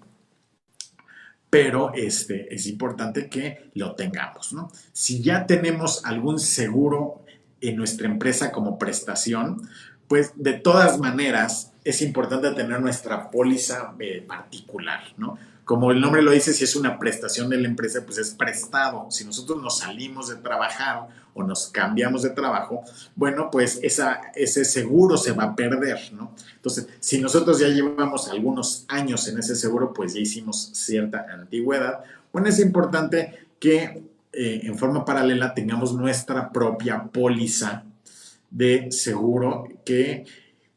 Pero es importante que lo tengamos, ¿no? Si ya tenemos algún seguro en nuestra empresa como prestación, pues de todas maneras es importante tener nuestra póliza particular, ¿no? Como el nombre lo dice, si es una prestación de la empresa, pues es prestado. Si nosotros nos salimos de trabajar o nos cambiamos de trabajo, bueno, pues ese seguro se va a perder, ¿no? Entonces, si nosotros ya llevamos algunos años en ese seguro, pues ya hicimos cierta antigüedad, bueno, es importante que en forma paralela tengamos nuestra propia póliza de seguro que,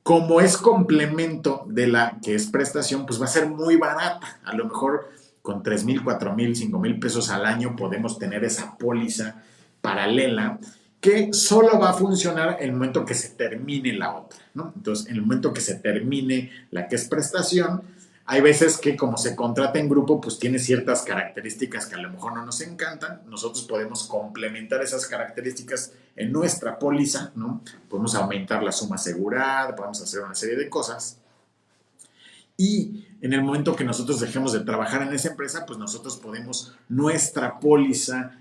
como es complemento de la que es prestación, pues va a ser muy barata. A lo mejor con 3,000, 4,000, 5,000 pesos al año podemos tener esa póliza paralela que solo va a funcionar en el momento que se termine la otra, ¿no? Entonces, en el momento que se termine la que es prestación, hay veces que como se contrata en grupo, pues tiene ciertas características que a lo mejor no nos encantan. Nosotros podemos complementar esas características en nuestra póliza, ¿no? Podemos aumentar la suma asegurada, podemos hacer una serie de cosas. Y en el momento que nosotros dejemos de trabajar en esa empresa, pues nosotros podemos nuestra póliza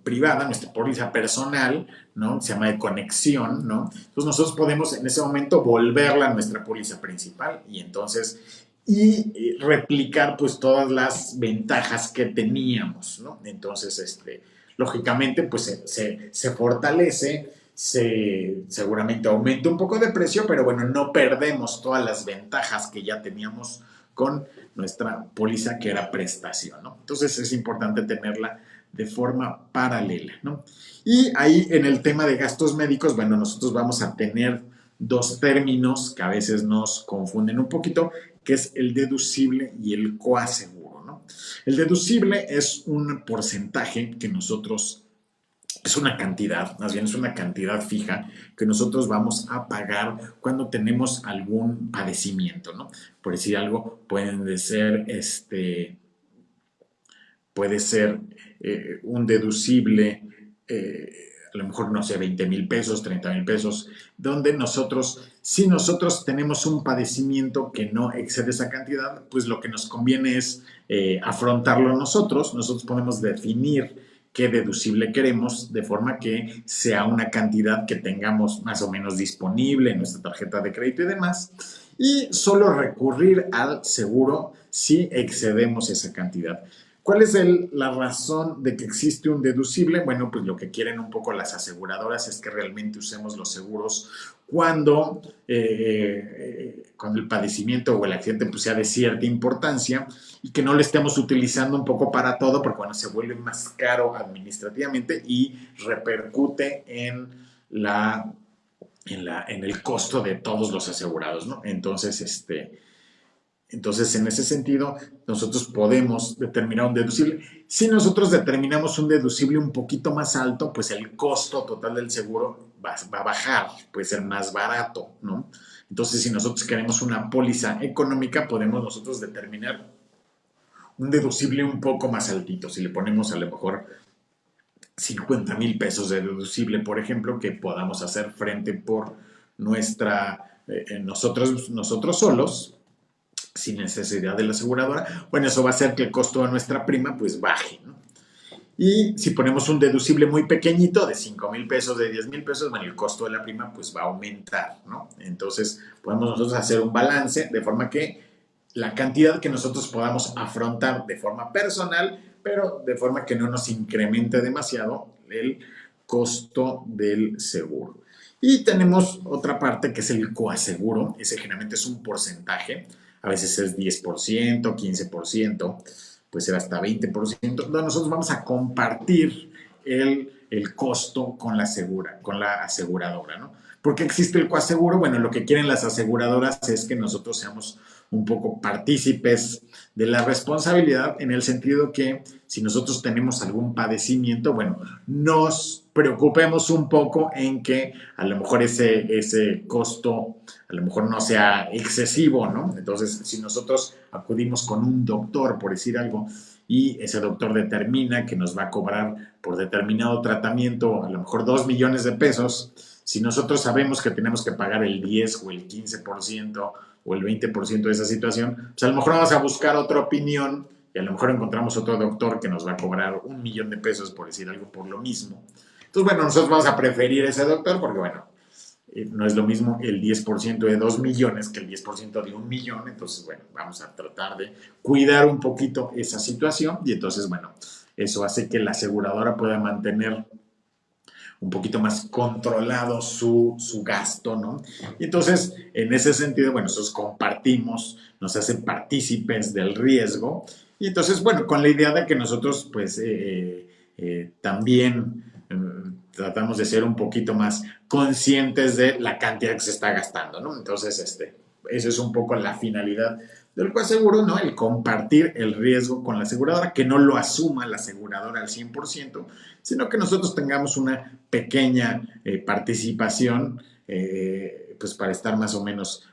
privada, nuestra póliza personal, ¿no? Se llama de conexión, ¿no? Entonces nosotros podemos en ese momento volverla a nuestra póliza principal y entonces replicar pues todas las ventajas que teníamos, ¿no? Entonces, lógicamente, pues se fortalece, seguramente aumenta un poco de precio, pero bueno, no perdemos todas las ventajas que ya teníamos con nuestra póliza que era prestación, ¿no? Entonces es importante tenerla de forma paralela, ¿no? Y ahí en el tema de gastos médicos, bueno, nosotros vamos a tener dos términos que a veces nos confunden un poquito, que es el deducible y el coaseguro, ¿no? El deducible es un porcentaje que nosotros, es una cantidad, más bien es una cantidad fija que nosotros vamos a pagar cuando tenemos algún padecimiento, ¿no? Por decir algo, puede ser un deducible, a lo mejor, no sé, 20,000 pesos, 30,000 pesos, donde nosotros, si nosotros tenemos un padecimiento que no excede esa cantidad, pues lo que nos conviene es afrontarlo nosotros. Nosotros podemos definir qué deducible queremos, de forma que sea una cantidad que tengamos más o menos disponible en nuestra tarjeta de crédito y demás, y solo recurrir al seguro si excedemos esa cantidad. ¿Cuál es la razón de que existe un deducible? Bueno, pues lo que quieren un poco las aseguradoras es que realmente usemos los seguros cuando el padecimiento o el accidente pues, sea de cierta importancia y que no lo estemos utilizando un poco para todo, porque bueno, se vuelve más caro administrativamente y repercute en el costo de todos los asegurados, ¿no? Entonces, en ese sentido, nosotros podemos determinar un deducible. Si nosotros determinamos un deducible un poquito más alto, pues el costo total del seguro va a bajar, puede ser más barato, ¿no? Entonces, si nosotros queremos una póliza económica, podemos nosotros determinar un deducible un poco más altito. Si le ponemos a lo mejor 50,000 pesos de deducible, por ejemplo, que podamos hacer frente por nosotros solos, sin necesidad de la aseguradora, bueno, eso va a hacer que el costo de nuestra prima pues baje, ¿no? Y si ponemos un deducible muy pequeñito, de 5,000 pesos, de 10,000 pesos, bueno, el costo de la prima pues va a aumentar, ¿no? Entonces podemos nosotros hacer un balance de forma que la cantidad que nosotros podamos afrontar de forma personal, pero de forma que no nos incremente demasiado el costo del seguro. Y tenemos otra parte que es el coaseguro. Ese generalmente es un porcentaje, a veces es 10%, 15%, puede ser hasta 20%, donde nosotros vamos a compartir el costo con la aseguradora, ¿no? ¿Por qué existe el coaseguro? Bueno, lo que quieren las aseguradoras es que nosotros seamos un poco partícipes de la responsabilidad, en el sentido que si nosotros tenemos algún padecimiento, bueno, nos preocupemos un poco en que a lo mejor ese costo a lo mejor no sea excesivo, ¿no? Entonces, si nosotros acudimos con un doctor, por decir algo, y ese doctor determina que nos va a cobrar por determinado tratamiento a lo mejor 2 millones de pesos, si nosotros sabemos que tenemos que pagar el 10 o el 15% o el 20% de esa situación, pues a lo mejor vamos a buscar otra opinión y a lo mejor encontramos otro doctor que nos va a cobrar 1,000,000 de pesos, por decir algo, por lo mismo. Entonces, bueno, nosotros vamos a preferir ese doctor porque, bueno, no es lo mismo el 10% de 2 millones que el 10% de 1,000,000. Entonces, bueno, vamos a tratar de cuidar un poquito esa situación y entonces, bueno, eso hace que la aseguradora pueda mantener un poquito más controlado su gasto, ¿no? Y entonces, en ese sentido, bueno, nosotros compartimos, nos hacen partícipes del riesgo Y entonces, bueno, con la idea de que nosotros, pues, también tratamos de ser un poquito más conscientes de la cantidad que se está gastando, ¿no? Entonces, eso es un poco la finalidad del coaseguro, ¿no? El compartir el riesgo con la aseguradora, que no lo asuma la aseguradora al 100%, sino que nosotros tengamos una pequeña participación, pues para estar más o menos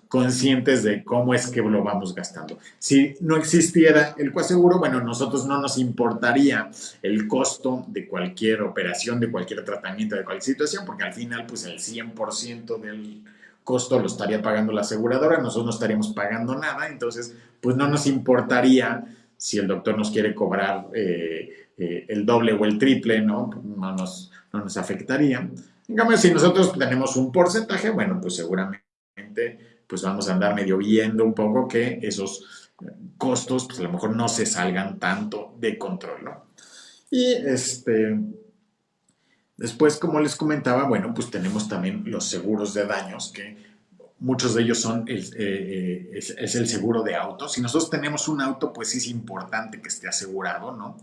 conscientes de cómo es que lo vamos gastando. Si no existiera el coaseguro, bueno, nosotros no nos importaría el costo de cualquier operación, de cualquier tratamiento, de cualquier situación, porque al final, pues el 100% del costo lo estaría pagando la aseguradora, nosotros no estaríamos pagando nada, entonces, pues no nos importaría si el doctor nos quiere cobrar el doble o el triple, ¿no? No nos afectaría. En cambio, si nosotros tenemos un porcentaje, bueno, pues seguramente pues vamos a andar medio viendo un poco que esos costos pues a lo mejor no se salgan tanto de control, ¿no? Y después, como les comentaba, bueno, pues tenemos también los seguros de daños, que muchos de ellos son es el seguro de auto. Si nosotros tenemos un auto, pues sí es importante que esté asegurado, ¿no?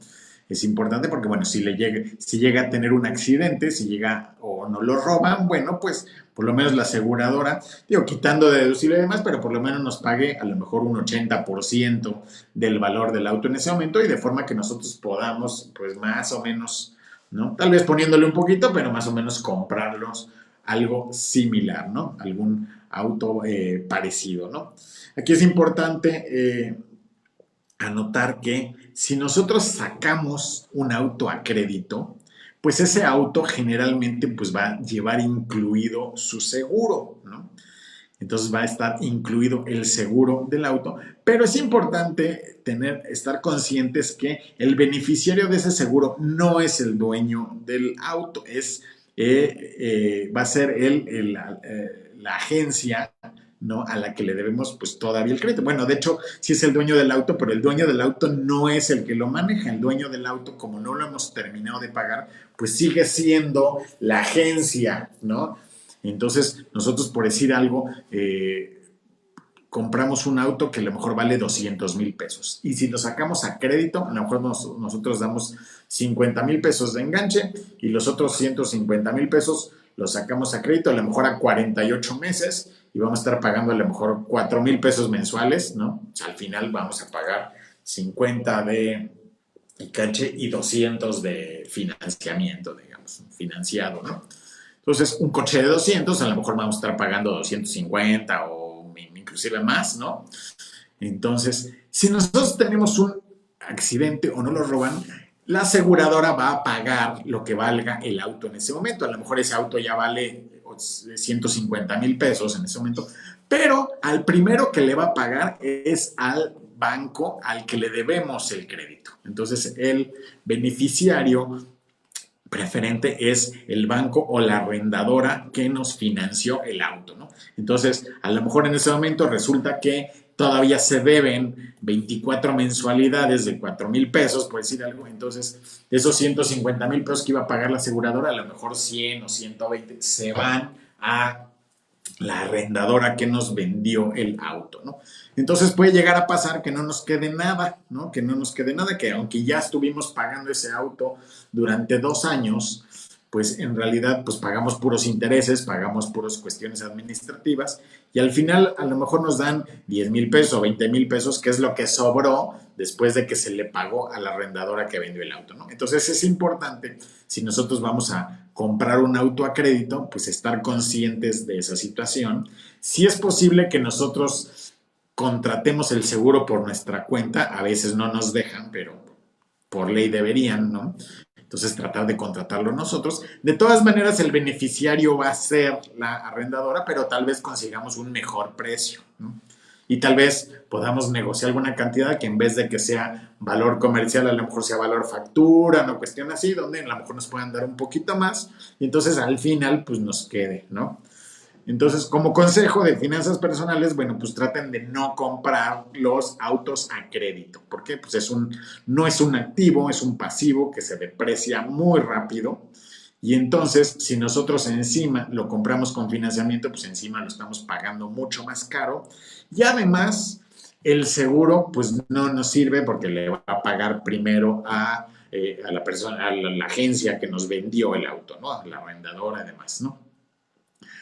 Es importante porque, bueno, si llega a tener un accidente, si llega o no lo roban, bueno, pues por lo menos la aseguradora, digo, quitando de deducible y demás, pero por lo menos nos pague a lo mejor un 80% del valor del auto en ese momento y de forma que nosotros podamos, pues más o menos, ¿no? Tal vez poniéndole un poquito, pero más o menos comprarlos algo similar, ¿no? Algún auto parecido, ¿no? Aquí es importante anotar que si nosotros sacamos un auto a crédito, pues ese auto generalmente pues va a llevar incluido su seguro, ¿no? Entonces va a estar incluido el seguro del auto, pero es importante estar conscientes que el beneficiario de ese seguro no es el dueño del auto, va a ser la agencia, ¿no? A la que le debemos pues todavía el crédito. Bueno, de hecho, sí es el dueño del auto, pero el dueño del auto no es el que lo maneja. El dueño del auto, como no lo hemos terminado de pagar, pues sigue siendo la agencia, ¿no? Entonces, nosotros, por decir algo, compramos un auto que a lo mejor vale 200,000 pesos. Y si lo sacamos a crédito, a lo mejor nosotros damos 50,000 pesos de enganche y los otros 150,000 pesos los sacamos a crédito, a lo mejor a 48 meses y vamos a estar pagando a lo mejor 4,000 pesos mensuales, ¿no? O sea, al final vamos a pagar 50 de enganche y 200 de financiamiento, digamos, financiado, ¿no? Entonces, un coche de 200, a lo mejor vamos a estar pagando 250 o inclusive más, ¿no? Entonces, si nosotros tenemos un accidente o no lo roban, la aseguradora va a pagar lo que valga el auto en ese momento. A lo mejor ese auto ya vale 150,000 pesos en ese momento, pero al primero que le va a pagar es al banco al que le debemos el crédito. Entonces, el beneficiario preferente es el banco o la arrendadora que nos financió el auto, ¿no? Entonces, a lo mejor en ese momento resulta que todavía se deben 24 mensualidades de 4,000 pesos, por decir algo. Entonces, de esos 150,000 pesos que iba a pagar la aseguradora, a lo mejor 100 o 120 se van a la arrendadora que nos vendió el auto, ¿no? Entonces puede llegar a pasar que no nos quede nada, ¿no? Que no nos quede nada, que aunque ya estuvimos pagando ese auto durante 2 años, pues en realidad pues pagamos puros intereses, pagamos puras cuestiones administrativas y al final a lo mejor nos dan 10,000 pesos o 20,000 pesos, que es lo que sobró después de que se le pagó a la arrendadora que vendió el auto, ¿no? Entonces es importante, si nosotros vamos a comprar un auto a crédito, pues estar conscientes de esa situación. Si es posible que nosotros contratemos el seguro por nuestra cuenta, a veces no nos dejan, pero por ley deberían, ¿no? Entonces tratar de contratarlo nosotros. De todas maneras, el beneficiario va a ser la arrendadora, pero tal vez consigamos un mejor precio, ¿no? Y tal vez podamos negociar alguna cantidad que en vez de que sea valor comercial, a lo mejor sea valor factura, no cuestión así, donde a lo mejor nos puedan dar un poquito más y entonces al final pues nos quede, ¿no? Entonces, como consejo de finanzas personales, bueno, pues traten de no comprar los autos a crédito, porque pues no es un activo, es un pasivo que se deprecia muy rápido. Y entonces, si nosotros encima lo compramos con financiamiento, pues encima lo estamos pagando mucho más caro. Y además, el seguro pues no nos sirve porque le va a pagar primero a la persona, a la agencia que nos vendió el auto, ¿no? A la arrendadora además, ¿no?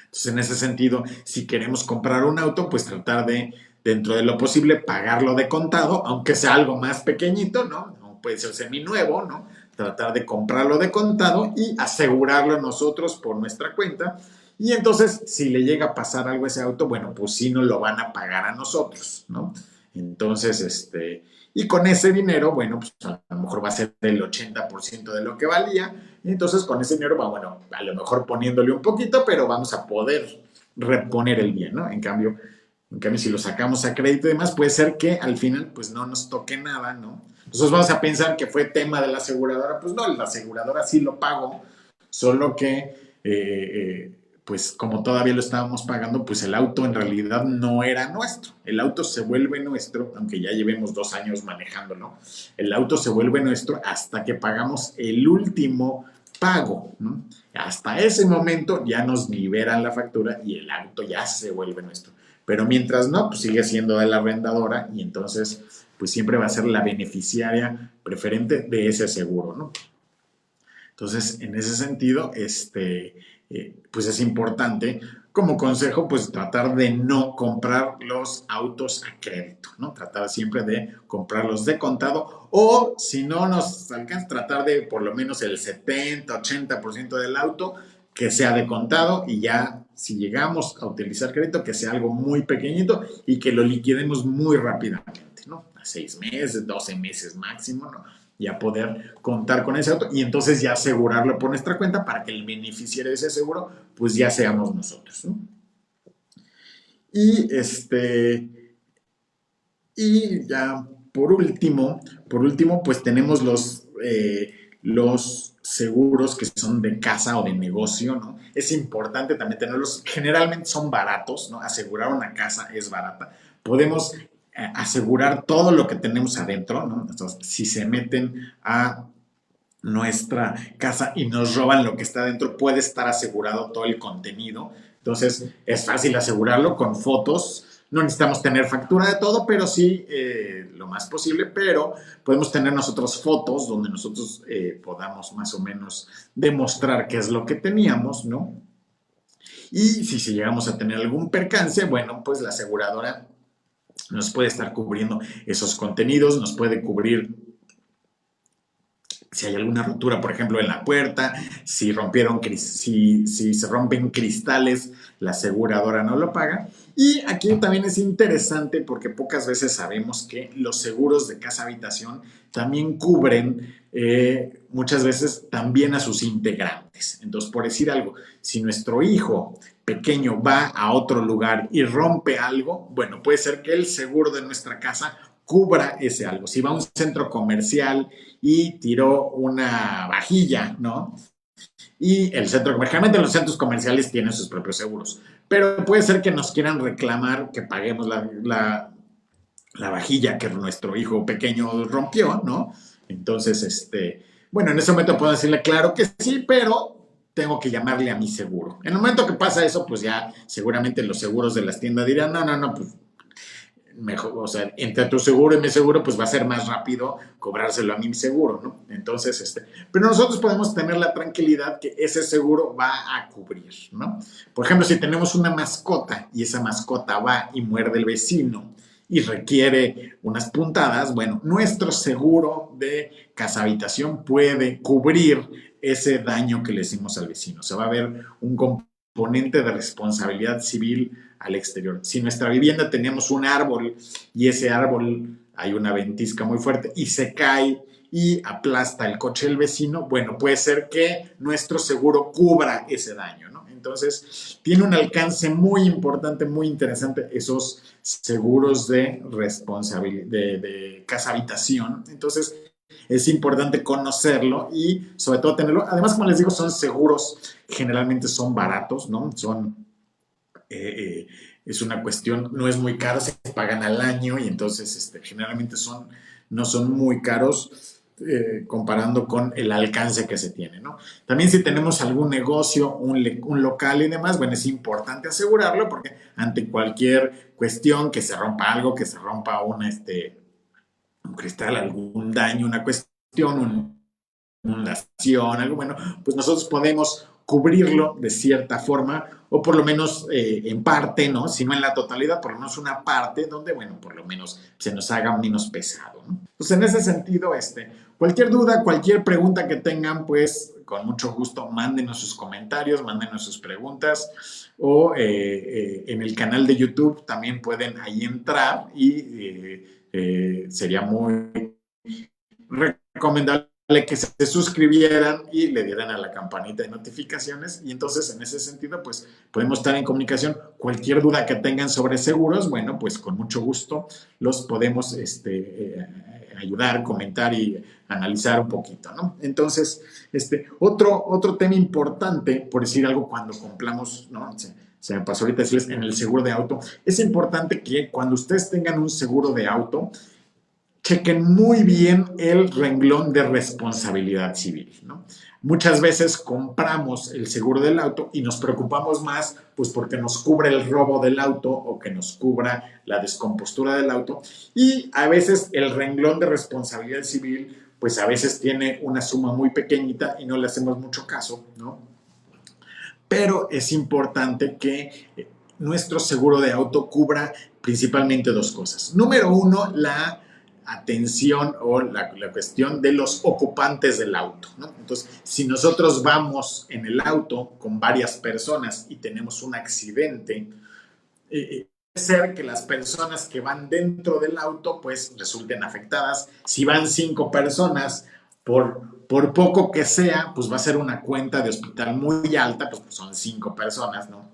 Entonces, en ese sentido, si queremos comprar un auto, pues tratar de, dentro de lo posible, pagarlo de contado, aunque sea algo más pequeñito, ¿no? No puede ser seminuevo, ¿no? Tratar de comprarlo de contado y asegurarlo nosotros por nuestra cuenta. Y entonces, si le llega a pasar algo a ese auto, bueno, pues sí nos lo van a pagar a nosotros, ¿no? Entonces, y con ese dinero, bueno, pues a lo mejor va a ser el 80% de lo que valía. Y entonces con ese dinero, bueno, a lo mejor poniéndole un poquito, pero vamos a poder reponer el bien, ¿no? En cambio, si lo sacamos a crédito y demás, puede ser que al final, pues no nos toque nada, ¿no? Entonces vamos a pensar que fue tema de la aseguradora. Pues no, la aseguradora sí lo pagó, solo que pues como todavía lo estábamos pagando, pues el auto en realidad no era nuestro. El auto se vuelve nuestro, aunque ya llevemos 2 años manejándolo, el auto se vuelve nuestro hasta que pagamos el último pago, ¿no? Hasta ese momento ya nos liberan la factura y el auto ya se vuelve nuestro. Pero mientras no, pues sigue siendo de la arrendadora y entonces pues siempre va a ser la beneficiaria preferente de ese seguro, ¿no? Entonces, en ese sentido, pues es importante, como consejo, pues tratar de no comprar los autos a crédito, ¿no? Tratar siempre de comprarlos de contado o si no nos alcanza, tratar de por lo menos el 70-80% del auto que sea de contado y ya si llegamos a utilizar crédito, que sea algo muy pequeñito y que lo liquidemos muy rápidamente, ¿no? A 6 meses, 12 meses máximo, ¿no? Ya poder contar con ese auto y entonces ya asegurarlo por nuestra cuenta para que el beneficiario de ese seguro pues ya seamos nosotros, ¿no? Y y ya por último pues tenemos los seguros que son de casa o de negocio, ¿no? Es importante también tenerlos, generalmente son baratos, ¿no? Asegurar una casa es barata. Podemos asegurar todo lo que tenemos adentro, ¿no? Entonces, si se meten a nuestra casa y nos roban lo que está dentro, puede estar asegurado todo el contenido. Entonces, es fácil asegurarlo con fotos. No necesitamos tener factura de todo, pero sí lo más posible. Pero podemos tener nosotros fotos donde nosotros podamos más o menos demostrar qué es lo que teníamos, ¿no? Y si llegamos a tener algún percance, bueno, pues la aseguradora nos puede estar cubriendo esos contenidos, nos puede cubrir si hay alguna rotura, por ejemplo, en la puerta, si se rompen cristales, la aseguradora no lo paga. Y aquí también es interesante porque pocas veces sabemos que los seguros de casa habitación también cubren muchas veces también a sus integrantes. Entonces, por decir algo, si nuestro hijo pequeño va a otro lugar y rompe algo, bueno, puede ser que el seguro de nuestra casa cubra ese algo. Si va a un centro comercial y tiró una vajilla, ¿no? Y el centro, generalmente los centros comerciales tienen sus propios seguros, pero puede ser que nos quieran reclamar que paguemos la vajilla que nuestro hijo pequeño rompió, ¿no? Entonces, bueno, en ese momento puedo decirle, claro que sí, pero tengo que llamarle a mi seguro. En el momento que pasa eso, pues ya seguramente los seguros de las tiendas dirán, no, no, no, pues mejor, o sea, entre tu seguro y mi seguro, pues va a ser más rápido cobrárselo a mi seguro, ¿no? Entonces, pero nosotros podemos tener la tranquilidad que ese seguro va a cubrir, ¿no? Por ejemplo, si tenemos una mascota y esa mascota va y muerde el vecino y requiere unas puntadas, bueno, nuestro seguro de casa habitación puede cubrir ese daño que le hicimos al vecino. O sea, va a haber un componente de responsabilidad civil al exterior. Si en nuestra vivienda teníamos un árbol y ese árbol hay una ventisca muy fuerte y se cae y aplasta el coche del vecino, bueno, puede ser que nuestro seguro cubra ese daño, ¿no? Entonces, tiene un alcance muy importante, muy interesante esos seguros de responsabilidad, de casa habitación. Entonces, es importante conocerlo y sobre todo tenerlo. Además, como les digo, son seguros, generalmente son baratos, ¿no? Es una cuestión, no es muy caro, se pagan al año y entonces generalmente no son muy caros. comparando con el alcance que se tiene, ¿no? También si tenemos algún negocio, un local y demás, bueno, es importante asegurarlo porque ante cualquier cuestión, que se rompa algo, que se rompa un cristal, algún daño, una cuestión, fundación, algo bueno, pues nosotros podemos cubrirlo de cierta forma o por lo menos en parte, ¿no? Si no en la totalidad, por lo menos una parte donde, bueno, por lo menos se nos haga menos pesado, ¿no? Entonces, en ese sentido, cualquier duda, cualquier pregunta que tengan, pues con mucho gusto mándenos sus comentarios, mándenos sus preguntas o en el canal de YouTube también pueden ahí entrar y sería muy recomendable que se suscribieran y le dieran a la campanita de notificaciones y entonces en ese sentido pues podemos estar en comunicación. Cualquier duda que tengan sobre seguros, bueno, pues con mucho gusto los podemos ayudar, comentar y analizar un poquito, ¿no? Entonces, otro tema importante, por decir algo, cuando compramos, ¿no? Se me pasó ahorita decirles, en el seguro de auto, es importante que cuando ustedes tengan un seguro de auto, chequen muy bien el renglón de responsabilidad civil, ¿no? Muchas veces compramos el seguro del auto y nos preocupamos más pues porque nos cubre el robo del auto o que nos cubra la descompostura del auto y a veces el renglón de responsabilidad civil pues a veces tiene una suma muy pequeñita y no le hacemos mucho caso, ¿no? Pero es importante que nuestro seguro de auto cubra principalmente dos cosas. Número uno, la atención o la cuestión de los ocupantes del auto, ¿no? Entonces, si nosotros vamos en el auto con varias personas y tenemos un accidente, puede ser que las personas que van dentro del auto pues resulten afectadas. Si van 5 personas, por poco que sea, pues va a ser una cuenta de hospital muy alta, pues son 5 personas, ¿no?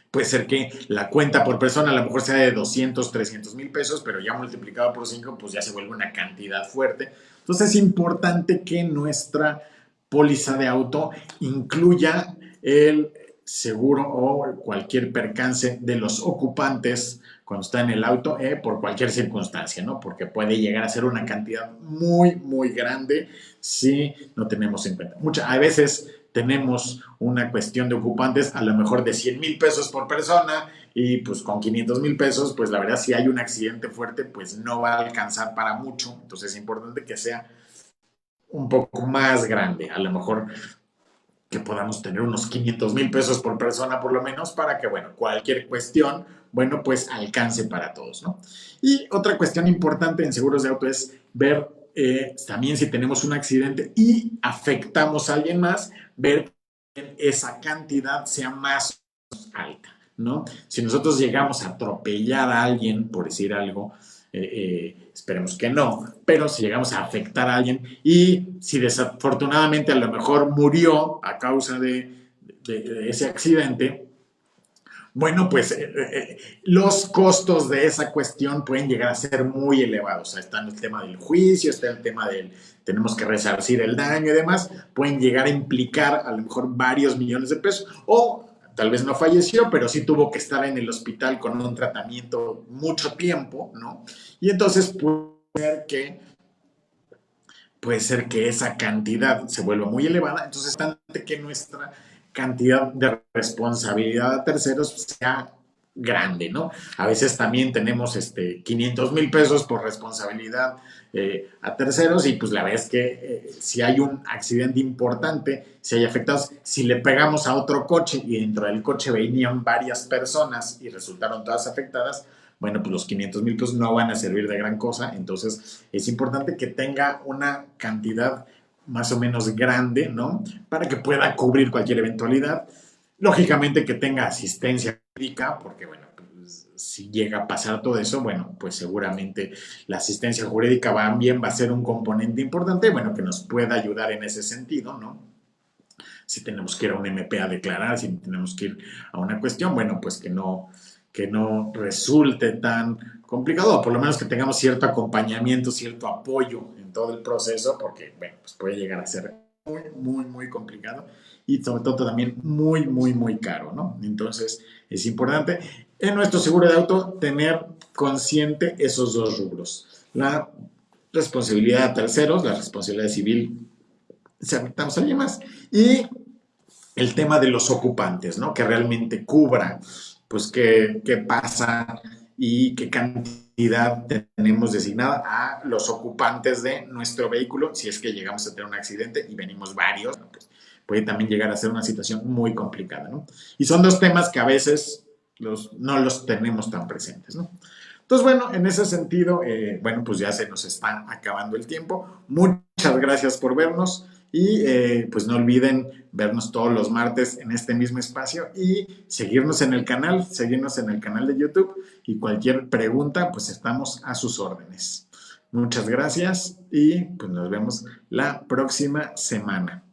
Puede ser que la cuenta por persona a lo mejor sea de 200, 300 mil pesos, pero ya multiplicado por 5, pues ya se vuelve una cantidad fuerte. Entonces es importante que nuestra póliza de auto incluya el seguro o cualquier percance de los ocupantes cuando está en el auto por cualquier circunstancia, ¿no? Porque puede llegar a ser una cantidad muy, muy grande si no tenemos en cuenta. A veces tenemos una cuestión de ocupantes a lo mejor de 100 mil pesos por persona y pues con 500 mil pesos, pues la verdad si hay un accidente fuerte, pues no va a alcanzar para mucho. Entonces es importante que sea un poco más grande, a lo mejor que podamos tener unos 500 mil pesos por persona por lo menos para que, bueno, cualquier cuestión, bueno, pues alcance para todos, ¿no? Y otra cuestión importante en seguros de auto es ver también si tenemos un accidente y afectamos a alguien más, ver que esa cantidad sea más alta, ¿no? Si nosotros llegamos a atropellar a alguien, por decir algo, esperemos que no, pero si llegamos a afectar a alguien y si desafortunadamente a lo mejor murió a causa de ese accidente, bueno, pues los costos de esa cuestión pueden llegar a ser muy elevados. O sea, está el tema del juicio, está el tema del tenemos que resarcir el daño y demás. Pueden llegar a implicar a lo mejor varios millones de pesos o tal vez no falleció, pero sí tuvo que estar en el hospital con un tratamiento mucho tiempo, ¿no? Y entonces puede ser que esa cantidad se vuelva muy elevada, entonces es importante que nuestra cantidad de responsabilidad a terceros sea grande, ¿no? A veces también tenemos 500 mil pesos por responsabilidad a terceros y pues la verdad es que si hay un accidente importante, si hay afectados, si le pegamos a otro coche y dentro del coche venían varias personas y resultaron todas afectadas, bueno, pues los 500 mil pesos no van a servir de gran cosa, entonces es importante que tenga una cantidad más o menos grande, ¿no? Para que pueda cubrir cualquier eventualidad. Lógicamente que tenga asistencia médica, porque bueno, pues, si llega a pasar todo eso, bueno, pues seguramente la asistencia jurídica va a ser un componente importante, bueno, que nos pueda ayudar en ese sentido, ¿no? Si tenemos que ir a un MP a declarar, si tenemos que ir a una cuestión, bueno, pues que no resulte tan complicado, o por lo menos que tengamos cierto acompañamiento, cierto apoyo en todo el proceso, porque, bueno, pues puede llegar a ser muy, muy, muy complicado y sobre todo también muy, muy, muy caro, ¿no? Entonces, es importante en nuestro seguro de auto tener consciente esos dos rubros. responsabilidad a terceros, la responsabilidad civil, si afectamos a alguien más, y el tema de los ocupantes, ¿no? Que realmente cubra, pues, qué pasa y qué cantidad tenemos designada a los ocupantes de nuestro vehículo si es que llegamos a tener un accidente y venimos varios, ¿no? Pues puede también llegar a ser una situación muy complicada, ¿no? Y son dos temas que a veces no los tenemos tan presentes, ¿no? Entonces, bueno, en ese sentido, bueno, pues ya se nos está acabando el tiempo. Muchas gracias por vernos y pues no olviden vernos todos los martes en este mismo espacio y seguirnos en el canal de YouTube y cualquier pregunta, pues estamos a sus órdenes. Muchas gracias y pues nos vemos la próxima semana.